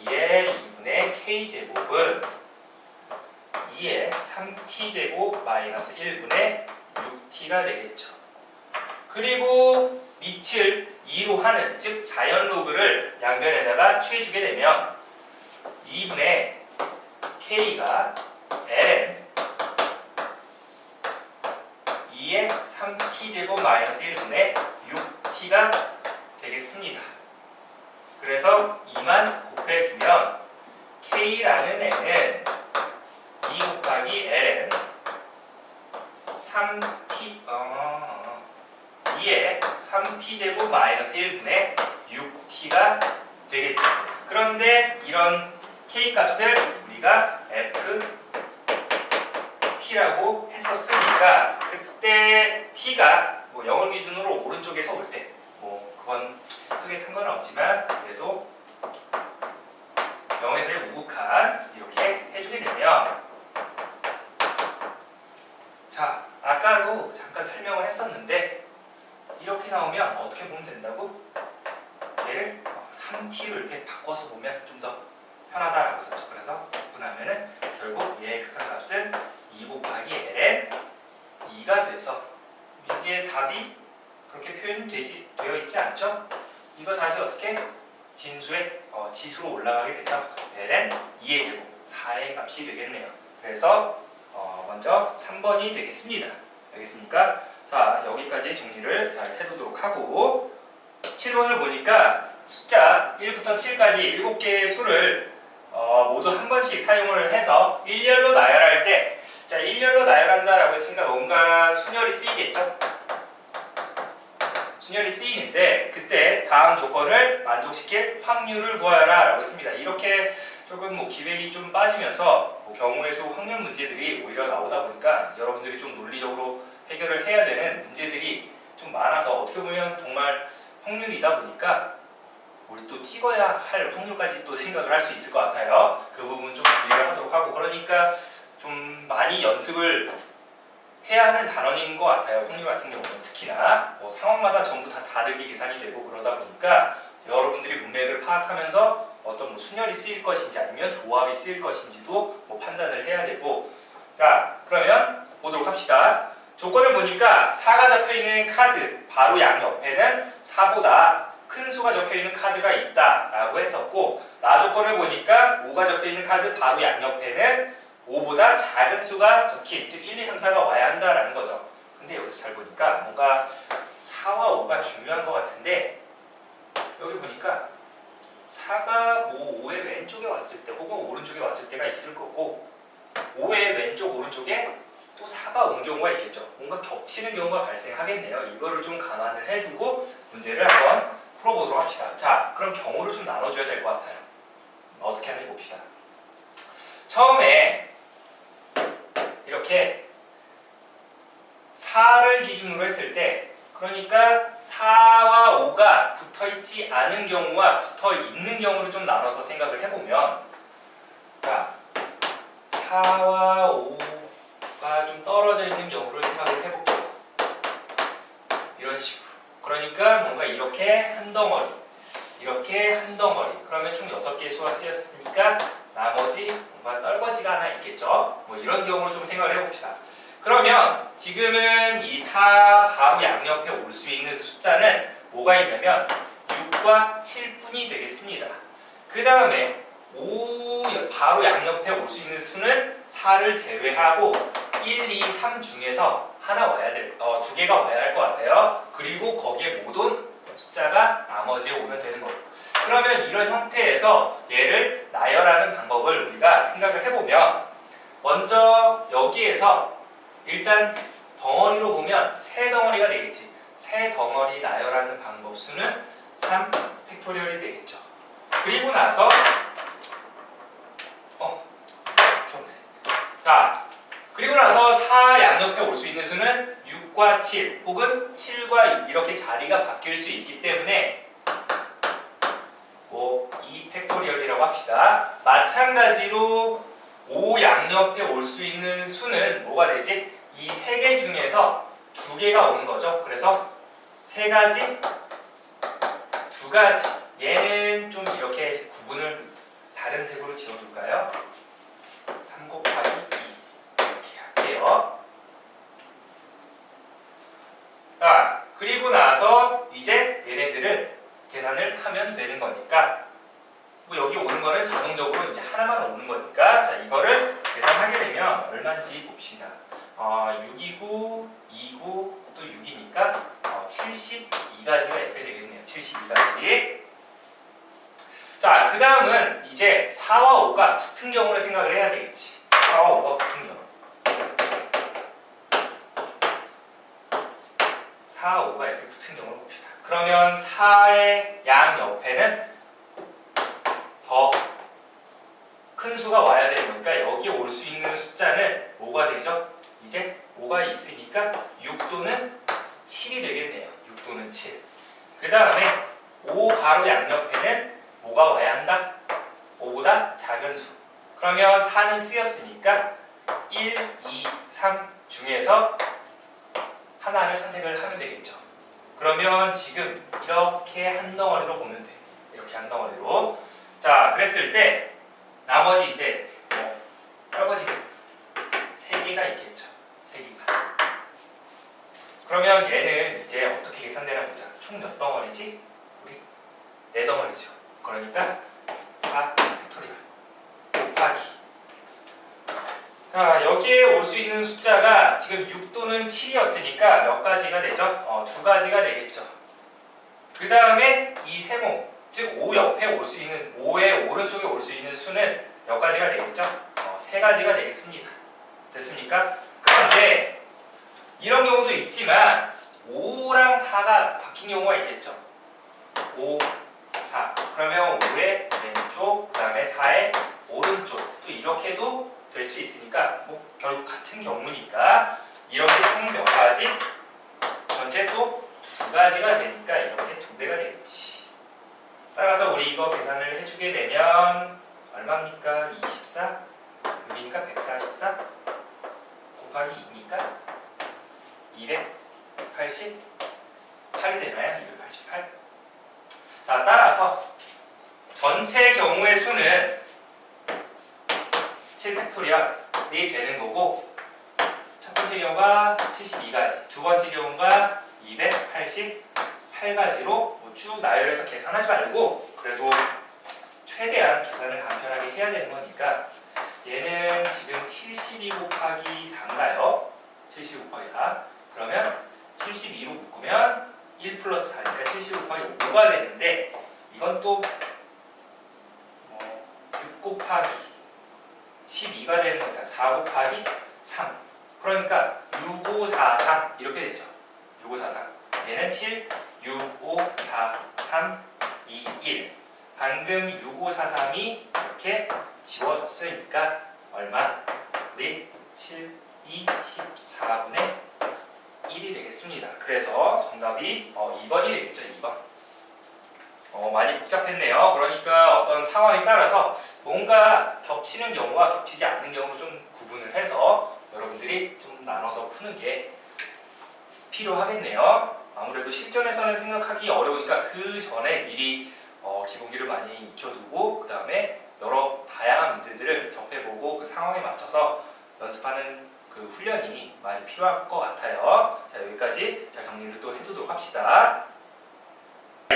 2의 2분의 K제곱은 2의 3T제곱 마이너스 1분의 6T가 되겠죠. 그리고 밑을 2로 하는, 즉 자연 로그를 양변에다가 취해주게 되면 2분의 K가 ln 2의 3T제곱 마이너스 1분의 6T가 되겠습니다. 그래서 2만 곱해주면 K라는 n은 2 곱하기 ln 2의 3T제곱 마이너스 1분의 6T가 되겠죠. 그런데 이런 K값을 우리가 FT라고 했었으니까 그때 T가 뭐 0을 기준으로 오른쪽에서 올 때 그건 크게 상관은 없지만 그래도 0에서의 우극한 이렇게 해주게 되면, 자, 아까도 잠깐 설명을 했었는데 이렇게 나오면 어떻게 보면 된다고? 얘를 3t로 이렇게 바꿔서 보면 좀 더 편하다라고 했었죠. 그래서 분하면은 결국 얘의 극한값은 2 곱하기 ln 2가 돼서 이게 답이 그렇게 되어 있지 않죠? 이거 다시 어떻게? 진수의 지수로 올라가게 돼서 ln 2의 제곱 4의 값이 되겠네요. 그래서 먼저 3번이 되겠습니다. 알겠습니까? 자, 여기까지 정리를 잘 해두도록 하고 7번을 보니까 숫자 1부터 7까지 7개의 수를 모두 한 번씩 사용을 해서 일렬로 나열할 때, 자, 일렬로 나열한다라고 했으니까 뭔가 순열이 쓰이겠죠? 순열이 쓰이는데 그때 다음 조건을 만족시킬 확률을 구하라 라고 했습니다. 이렇게 조금 기백이 좀 빠지면서 경우의 수 확률 문제들이 오히려 나오다 보니까 여러분들이 좀 논리적으로 해결을 해야 되는 문제들이 좀 많아서 어떻게 보면 정말 확률이다 보니까 우리 또 찍어야 할 확률까지 또 생각을 할 수 있을 것 같아요. 그 부분 좀 주의를 하도록 하고, 그러니까 좀 많이 연습을 해야 하는 단원인 것 같아요. 확률 같은 경우는 특히나 상황마다 전부 다 다르게 계산이 되고 그러다 보니까 여러분들이 문맥을 파악하면서 어떤 순열이 쓰일 것인지 아니면 조합이 쓰일 것인지도 판단을 해야 되고. 자, 그러면 보도록 합시다. 조건을 보니까 4가 적혀있는 카드 바로 양옆에는 4보다 큰 수가 적혀있는 카드가 있다라고 했었고, 나 조건을 보니까 5가 적혀있는 카드 바로 양옆에는 5보다 작은 수가 적힌, 즉 1, 2, 3, 4가 와야 한다라는 거죠. 근데 여기서 잘 보니까 뭔가 4와 5가 중요한 것 같은데, 여기 보니까 4가 5의 왼쪽에 왔을 때 혹은 오른쪽에 왔을 때가 있을 거고, 5의 왼쪽 오른쪽에 또 4가 온 경우가 있겠죠. 뭔가 겹치는 경우가 발생하겠네요. 이거를 좀 감안을 해두고 문제를 한번 풀어보도록 합시다. 자, 그럼 경우를 좀 나눠줘야 될 것 같아요. 어떻게 하는지 봅시다. 처음에 이렇게 4를 기준으로 했을 때, 그러니까 4와 5가 붙어있지 않은 경우와 붙어있는 경우를 좀 나눠서 생각을 해보면, 자, 4와 5가 좀 떨어져 있는 경우를 생각을 해볼게요. 이런 식으로. 그러니까 뭔가 이렇게 한 덩어리, 이렇게 한 덩어리. 그러면 총 6개의 수가 쓰였으니까 나머지 뭔가 떨거지가 하나 있겠죠. 뭐 이런 경우를 좀 생각을 해봅시다. 그러면 지금은 이 4 바로 양옆에 올 수 있는 숫자는 뭐가 있냐면 6과 7뿐이 되겠습니다. 그 다음에 5 바로 양옆에 올 수 있는 수는 4를 제외하고 1, 2, 3 중에서 하나 와야 될, 2개가 와야 할 것 같아요. 그리고 거기에 못 온 숫자가 나머지에 오면 되는 거고. 그러면 이런 형태에서 얘를 나열하는 방법을 우리가 생각을 해보면, 먼저 여기에서 일단 덩어리로 보면 세 덩어리가 되겠지. 세 덩어리 나열하는 방법 수는 3 팩토리얼이 되겠죠. 그리고 나서 주황색. 자, 그리고 나서 4 양옆에 올 수 있는 수는 6과 7 혹은 7과 6 이렇게 자리가 바뀔 수 있기 때문에 뭐 2 팩토리얼이라고 합시다. 마찬가지로 5 양옆에 올 수 있는 수는 뭐가 되지? 이 3개 중에서 2개가 오는 거죠. 그래서 3가지, 2가지. 얘는 좀 이렇게 구분을 다른 색으로 지워둘까요? 3 곱하기 2 이렇게 할게요. 자, 그리고 나서 이제 얘네들을 계산을 하면 되는 거니까, 뭐 여기 오는 거는 자동적으로 이제 하나만 오는 거니까, 자, 이거를 계산하게 되면 얼마인지 봅시다. 6이고 2고 또 6이니까 72가지가 이렇게 되겠네요. 72가지. 자, 그 다음은 이제 4와 5가 붙은 경우를 생각을 해야 되겠지. 4와 5가 붙은 경우. 4와 5가 이렇게 붙은 경우를 봅시다. 그러면 4의 양 옆에는 더 큰 수가 와야 되는 거니까 여기 올 수 있는 숫자는 뭐가 되죠? 이제 5가 있으니까 6 또는 7이 되겠네요. 6 또는 7. 그 다음에 5 바로 양옆에는 뭐가 와야 한다? 5보다 작은 수. 그러면 4는 쓰였으니까 1, 2, 3 중에서 하나를 선택을 하면 되겠죠. 그러면 지금 이렇게 한 덩어리로 보면 돼. 이렇게 한 덩어리로. 자, 그랬을 때 나머지 이제 뭐 떨거지들 3개가 있겠죠. 3개가. 그러면 얘는 이제 어떻게 계산되나 보자. 총 몇 덩어리지? 우리 4덩어리죠. 그러니까 4 팩토리얼 곱하기. 자, 여기에 올 수 있는 숫자가 지금 6 또는 7이었으니까 몇 가지가 되죠? 2가지가 되겠죠. 그 다음에 이 세모, 즉 5 옆에 올 수 있는, 5의 오른쪽에 올 수 있는 수는 몇 가지가 되겠죠? 3가지가 되겠습니다. 됐습니까? 그런데 이런 경우도 있지만 5랑 4가 바뀐 경우가 있겠죠. 5, 4. 그러면 5의 왼쪽, 그 다음에 4의 오른쪽. 또 이렇게도 될 수 있으니까 뭐 결국 같은 경우니까 이렇게 총 몇 가지? 전체 또 2가지가 되니까 이렇게 2배가 되겠지. 따라서 우리 이거 계산을 해주게 되면 얼마입니까? 24? 여기니까 144? 곱하기 2니까 288이 되나요? 288? 자, 따라서 전체 경우의 수는 7팩토리얼이 되는 거고, 첫 번째 경우가 72가지, 두 번째 경우가 288가지로 뭐 쭉 나열해서 계산하지 말고 그래도 최대한 계산을 간편하게 해야 되는 거니까 얘는 지금 72 곱하기 4인가요? 72 곱하기 4. 그러면 72로 묶으면 1 플러스 4니까 72 곱하기 5가 되는데 이건 또 6 곱하기 12가 되는 거니까 4 곱하기 3. 그러니까 6543 이렇게 되죠. 6543. 얘는 7, 6543, 21. 방금 6543이 이렇게 지워졌으니까 얼마? 우리 7, 24분의 1이 되겠습니다. 그래서 정답이 2번이 되겠죠. 2번. 많이 복잡했네요. 그러니까 어떤 상황에 따라서 뭔가 겹치는 경우와 겹치지 않는 경우로 좀 구분을 해서 여러분들이 좀 나눠서 푸는 게 필요하겠네요. 아무래도 실전에서는 생각하기 어려우니까 그 전에 미리 기본기를 많이 익혀두고 그 다음에 여러 다양한 문제들을 접해보고 그 상황에 맞춰서 연습하는 그 훈련이 많이 필요할 것 같아요. 자, 여기까지 잘 정리를 또 해두도록 합시다.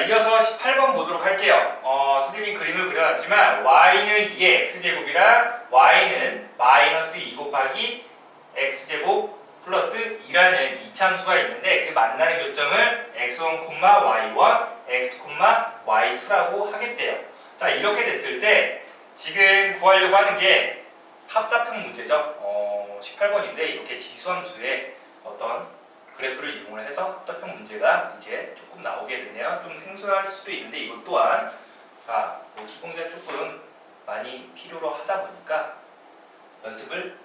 이어서 18번 보도록 할게요. 선생님이 그림을 그려놨지만 y는 2의 x제곱이랑 y는 마이너스 2 곱하기 x제곱 플러스 2라는 이참수가 있는데 그 만나는 교점을 x1, y1, x2, y2라고 하겠대요. 자, 이렇게 됐을 때 지금 구하려고 하는 게 합답형 문제죠. 18번인데 이렇게 지수함수의 어떤 그래프를 이용을 해서 합답형 문제가 이제 조금 나오게 되네요. 좀 생소할 수도 있는데 이것 또한 기본기가 조금 많이 필요로 하다 보니까 연습을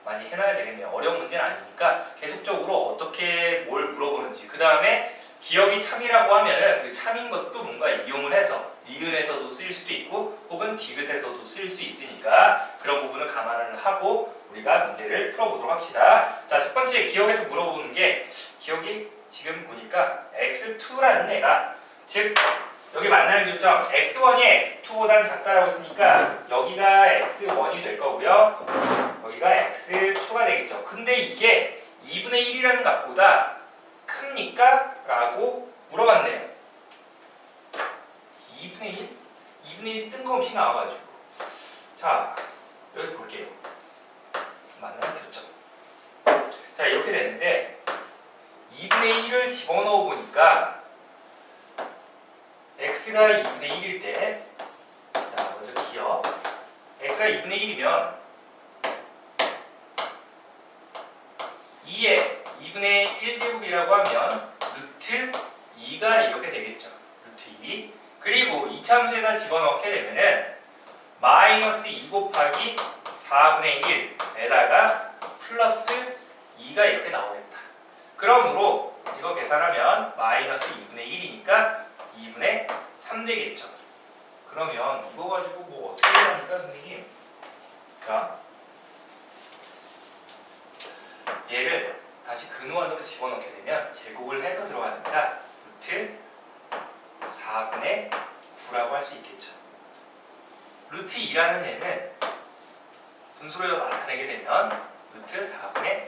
많이 해놔야 되겠네요. 어려운 문제는 아니니까 계속적으로 어떻게 뭘 물어보는지 그 다음에 기억이 참이라고 하면은 그 참인 것도 뭔가 이용을 해서 니은에서도 쓰일 수도 있고 혹은 디귿에서도 쓰일 수 있으니까 그런 부분을 감안을 하고 우리가 문제를 풀어보도록 합시다. 자, 첫 번째 기억에서 물어보는 게 기억이 지금 보니까 x2라는 애가 즉 여기 만나는 교점 x1이 x2보다는 작다라고 했으니까 여기가 x1이 될 거고요. 여기가 x2가 되겠죠. 근데 이게 2분의 1이라는 값보다 큽니까? 라고 물어봤네요. 2분의 1? 2분의 1이 뜬금없이 나와가지고 자, 여기 볼게요. 만나는 교점. 자, 이렇게 되는데 2분의 1을 집어넣어 보니까 x가 2분의 1일 때 자, 먼저 기억 x가 2분의 1이면 2에 2분의 1제곱이라고 하면 루트 2가 이렇게 되겠죠. 루트 2. 그리고 이참수에다 집어넣게 되면은 마이너스 2 곱하기 4분의 1에다가 플러스 2가 이렇게 나오겠다. 그러므로 이거 계산하면 마이너스 2분의 1이니까 2분의 3 되겠죠. 그러면 이거 가지고 뭐 어떻게 해야 합니까, 선생님? 자, 얘를 다시 근호 안으로 집어넣게 되면 제곱을 해서 들어가니까 루트 4분의 9라고 할 수 있겠죠. 루트 2라는 얘는 분수로 나타내게 되면 루트 4분의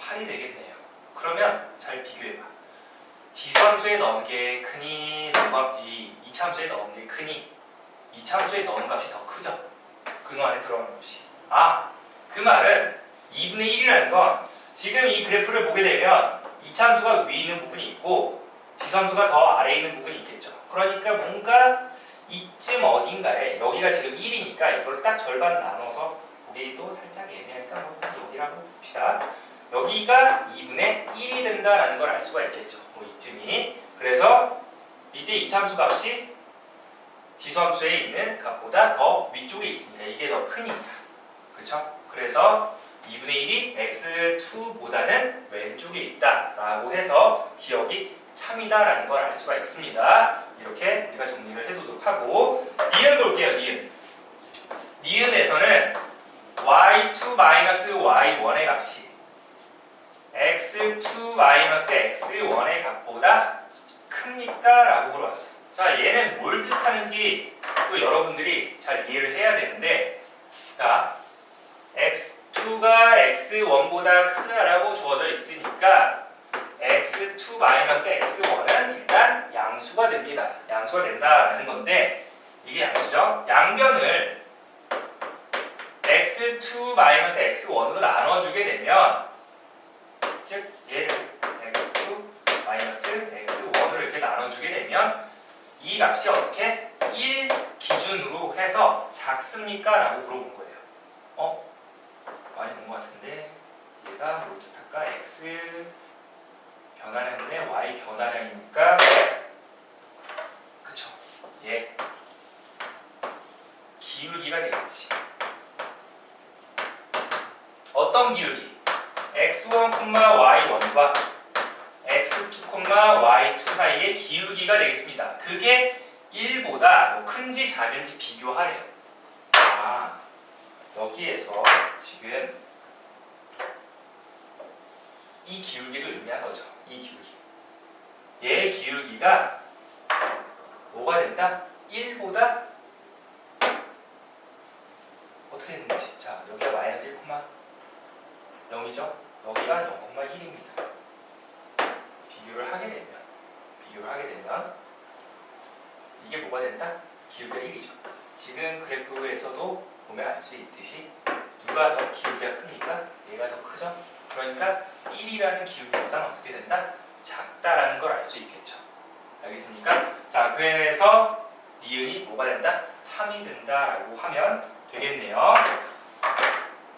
8이 되겠네요. 그러면 잘 비교해봐. 지수함수에 넣은 게 크니 이참수에 넣은 게 크니 이참수에 넣은 값이 더 크죠. 근호 안에 들어가는 값이. 그 말은 2분의 1이라는 건 지금 이 그래프를 보게 되면 이참수가 위에 있는 부분이 있고 지수함수가 더 아래에 있는 부분이 있겠죠. 그러니까 뭔가 이쯤 어딘가에 여기가 지금 1이니까 이걸 딱 절반 나눠서 보기도 살짝 애매하니까 여기라고 봅시다. 여기가 2분의 1이 된다라는 걸 알 수가 있겠죠. 뭐 이쯤이. 그래서 이때 이참수 값이 지수함수에 있는 값보다 더 위쪽에 있습니다. 이게 더 크니까. 그렇죠? 그래서 2분의 1이 x2보다는 왼쪽에 있다라고 해서 기억이 참이다라는 걸 알 수가 있습니다. 이렇게 우리가 정리를 해두도록 하고 니은 볼게요. 니은에서는 y2-y1의 값이 x2-x1의 값보다 큽니까? 라고 물어봤어요. 자, 얘는 뭘 뜻하는지 또 여러분들이 잘 이해를 해야 되는데 자, x2 2가 x1보다 크다라고 주어져 있으니까 x2 마이너스 x1은 일단 양수가 됩니다. 양수가 된다라는 건데 이게 양수죠. 양변을 x2 마이너스 x1으로 나눠주게 되면 즉 얘를 x2 마이너스 x1으로 이렇게 나눠주게 되면 이 값이 어떻게 1 기준으로 해서 작습니까? 라고 물어본 거예요. 많이 본 것 같은데 얘가 뭘 뜻할까? x 변화량인데 y 변화량이니까 그쵸? 얘 기울기가 되겠지. 어떤 기울기? x1, y1과 x2, y2 사이의 기울기가 되겠습니다. 그게 1보다 큰지 작은지 비교하래요. 여기에서 지금 이 기울기를 의미한 거죠. 이 기울기. 얘의 기울기가 뭐가 된다? 1보다 어떻게 되는 거지? 자, 여기가 마이너스 1,0이죠? 여기가 0,1입니다. 비교를 하게 되면 이게 뭐가 된다? 기울기가 1이죠. 지금 그래프에서도 보면 알 수 있듯이 누가 더 기울기가 크니까 얘가 더 크죠? 그러니까 1이라는 기울기보다는 어떻게 된다? 작다라는 걸 알 수 있겠죠. 알겠습니까? 자, 그래서 니은이 뭐가 된다? 참이 된다라고 하면 되겠네요.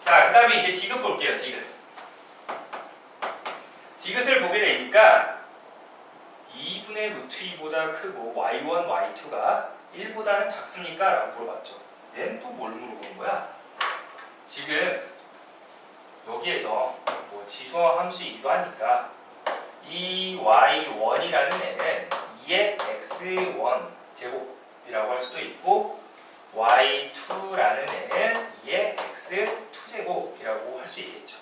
자, 그 다음에 이제 디귿 볼게요. 디귿을 보게 되니까 2분의 루트 2보다 크고 y1, y2가 1보다는 작습니까? 라고 물어봤죠. 얘는 또 뭘 물어보는 거야? 지금 여기에서 뭐 지수와 함수이기도 하니까 이 y1이라는 애는 2의 x1 제곱이라고 할 수도 있고 y2라는 애는 2의 x2 제곱이라고 할 수 있겠죠.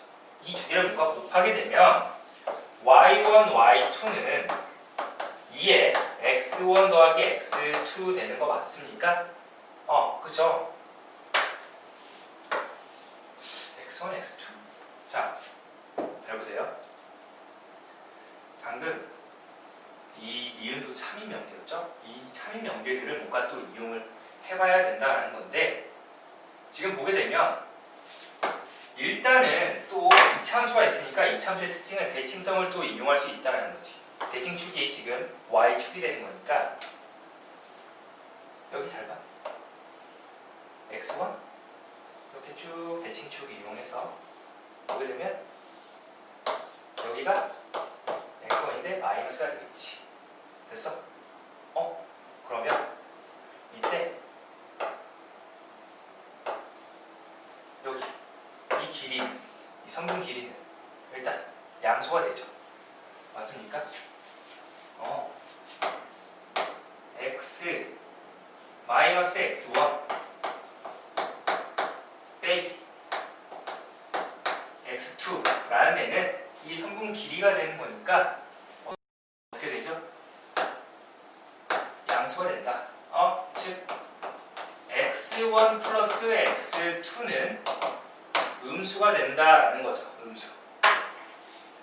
이 두 개를 뭔가 곱하게 되면 y1, y2는 2의 x1 더하기 x2 되는 거 맞습니까? 그쵸? x1, x2. 자, 잘 보세요. 방금 이 니은도 참인 명제였죠? 이 참인 명제들을 뭔가 또 이용을 해봐야 된다는 건데 지금 보게 되면 일단은 또 이차함수가 있으니까 이차함수의 특징은 대칭성을 또 이용할 수 있다는 거지. 대칭축이 지금 y축이 되는 거니까 여기 잘 봐. x1 이렇게 쭉 대칭축 이용해서 보게 되면 여기가 x1인데 마이너스가 되겠지. 됐어? 그러면 이때 여기 이 길이는 이 성분 길이는 일단 양수가 되죠. 맞습니까? x 마이너스 x1 빼기 x2라는 애는 이 성분 길이가 되는 거니까 어떻게 되죠? 양수가 된다. 즉 x1 플러스 x2는 음수가 된다라는 거죠. 음수.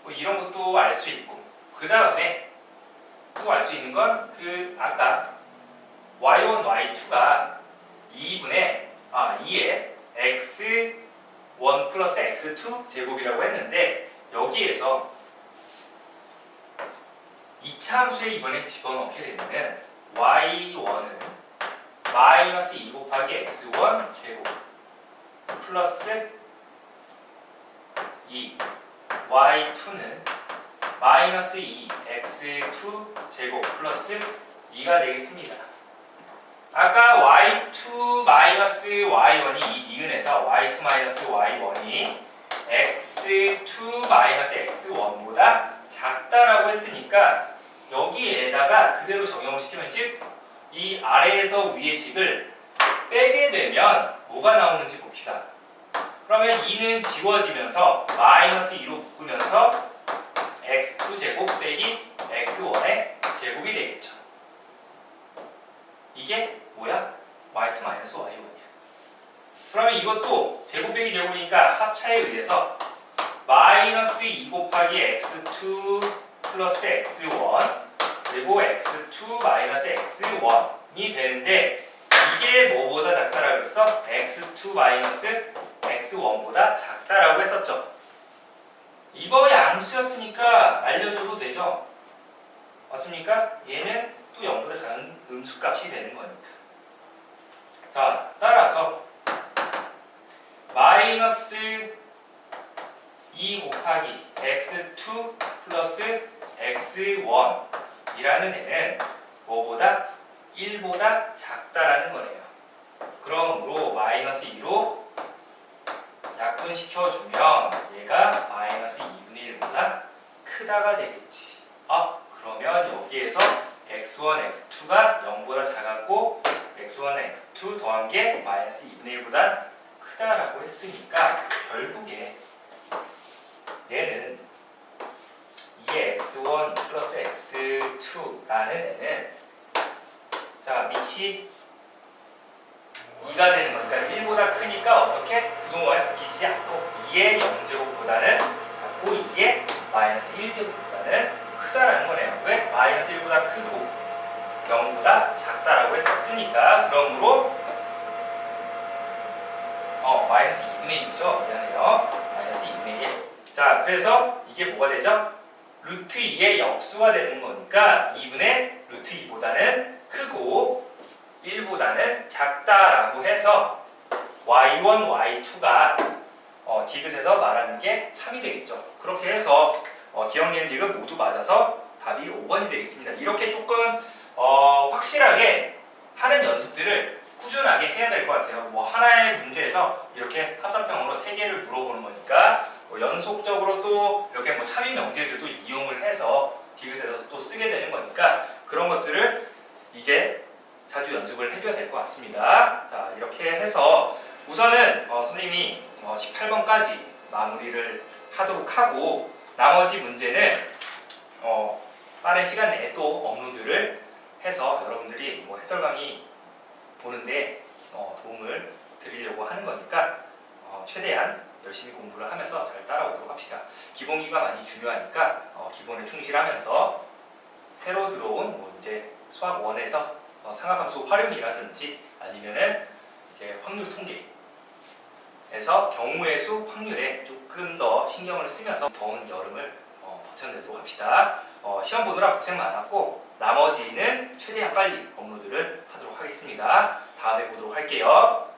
뭐 이런 것도 알 수 있고 그 다음에 또 알 수 있는 건 아까 y1, y2가 2의 x1 플러스 x2 제곱이라고 했는데 여기에서 이차함수에 이번에 집어넣게 되면 y1은 마이너스 2 곱하기 x1 제곱 플러스 2 y2는 마이너스 2 x2 제곱 플러스 2가 되겠습니다. 아까 y2 마이너스 y1이 이 니은에서 y2 마이너스 y1이 x2 마이너스 x1보다 작다라고 했으니까 여기에다가 그대로 적용을 시키면 즉 이 아래에서 위의 식을 빼게 되면 뭐가 나오는지 봅시다. 그러면 2는 지워지면서 마이너스 2로 묶으면서 x2 제곱 빼기 x1의 제곱이 되겠죠. 이게 뭐야? y2 마이너스 y1이야. 그러면 이것도 제곱 빼기 제곱이니까 합차에 의해서 마이너스 2 곱하기 x2 플러스 x1 그리고 x2 마이너스 x1이 되는데 이게 뭐보다 작다라고 했어? x2 마이너스 x1보다 작다라고 했었죠. 이거 양수였으니까 알려줘도 되죠? 맞습니까? 얘는 또 0보다 작은 음수값이 되는 거니까. 자, 따라서 마이너스 2 곱하기 x2 플러스 x1 이라는 애는 뭐보다? 1보다 작다라는 거네요. 그러므로 마이너스 2로 약분시켜주면 얘가 마이너스 2분의 1보다 크다가 되겠지. 그러면 여기에서 x1, x2가 0보다 작았고 x1, x2 더한 게 마이너스 2분의 1보다 크다라고 했으니까 결국에 얘는 이게 x1 플러스 x2라는 애는 자 밑이 2가 되는 거니까 1보다 크니까 어떻게? 부동호에 바뀌지 않고 2의 0제곱보다는 작고 2의 마이너스 1제곱보다는 크다라는 거네요. 왜? 마이너스 1보다 크고 0보다 작다라고 했었으니까 그러므로 마이너스 2분의 1이죠. 미안해요. 마이너스 2분의 1. 자, 그래서 이게 뭐가 되죠? 루트 2의 역수가 되는 거니까 2분의 루트 2보다는 크고 1보다는 작다라고 해서 y1, y2가 디귿에서 말하는 게 참이 되겠죠. 그렇게 해서 기억, 니은, 디귿 모두 맞아서 답이 5번이 되겠습니다. 이렇게 조금 확실하게 하는 연습들을 꾸준하게 해야 될 것 같아요. 뭐 하나의 문제에서 이렇게 합답형으로 3개를 물어보는 거니까 연속적으로 또 이렇게 뭐 참이 명제들도 이용을 해서 디귿에서 또 쓰게 되는 거니까 그런 것들을 이제 자주 연습을 해줘야 될 것 같습니다. 자, 이렇게 해서 우선은 선생님이 18번까지 마무리를 하도록 하고 나머지 문제는 빠른 시간 내에 또 업로드를 해서 여러분들이 뭐 해설 강의 보는데 도움을 드리려고 하는 거니까 최대한 열심히 공부를 하면서 잘 따라오도록 합시다. 기본기가 많이 중요하니까 기본에 충실하면서 새로 들어온 뭐 이제 수학 1에서 상하함수 활용이라든지 아니면은 이제 확률 통계에서 경우의 수 확률에 조금 더 신경을 쓰면서 더운 여름을 버텨내도록 합시다. 시험 보느라 고생 많았고 나머지는 최대한 빨리 업로드를 하도록 하겠습니다. 다음에 보도록 할게요.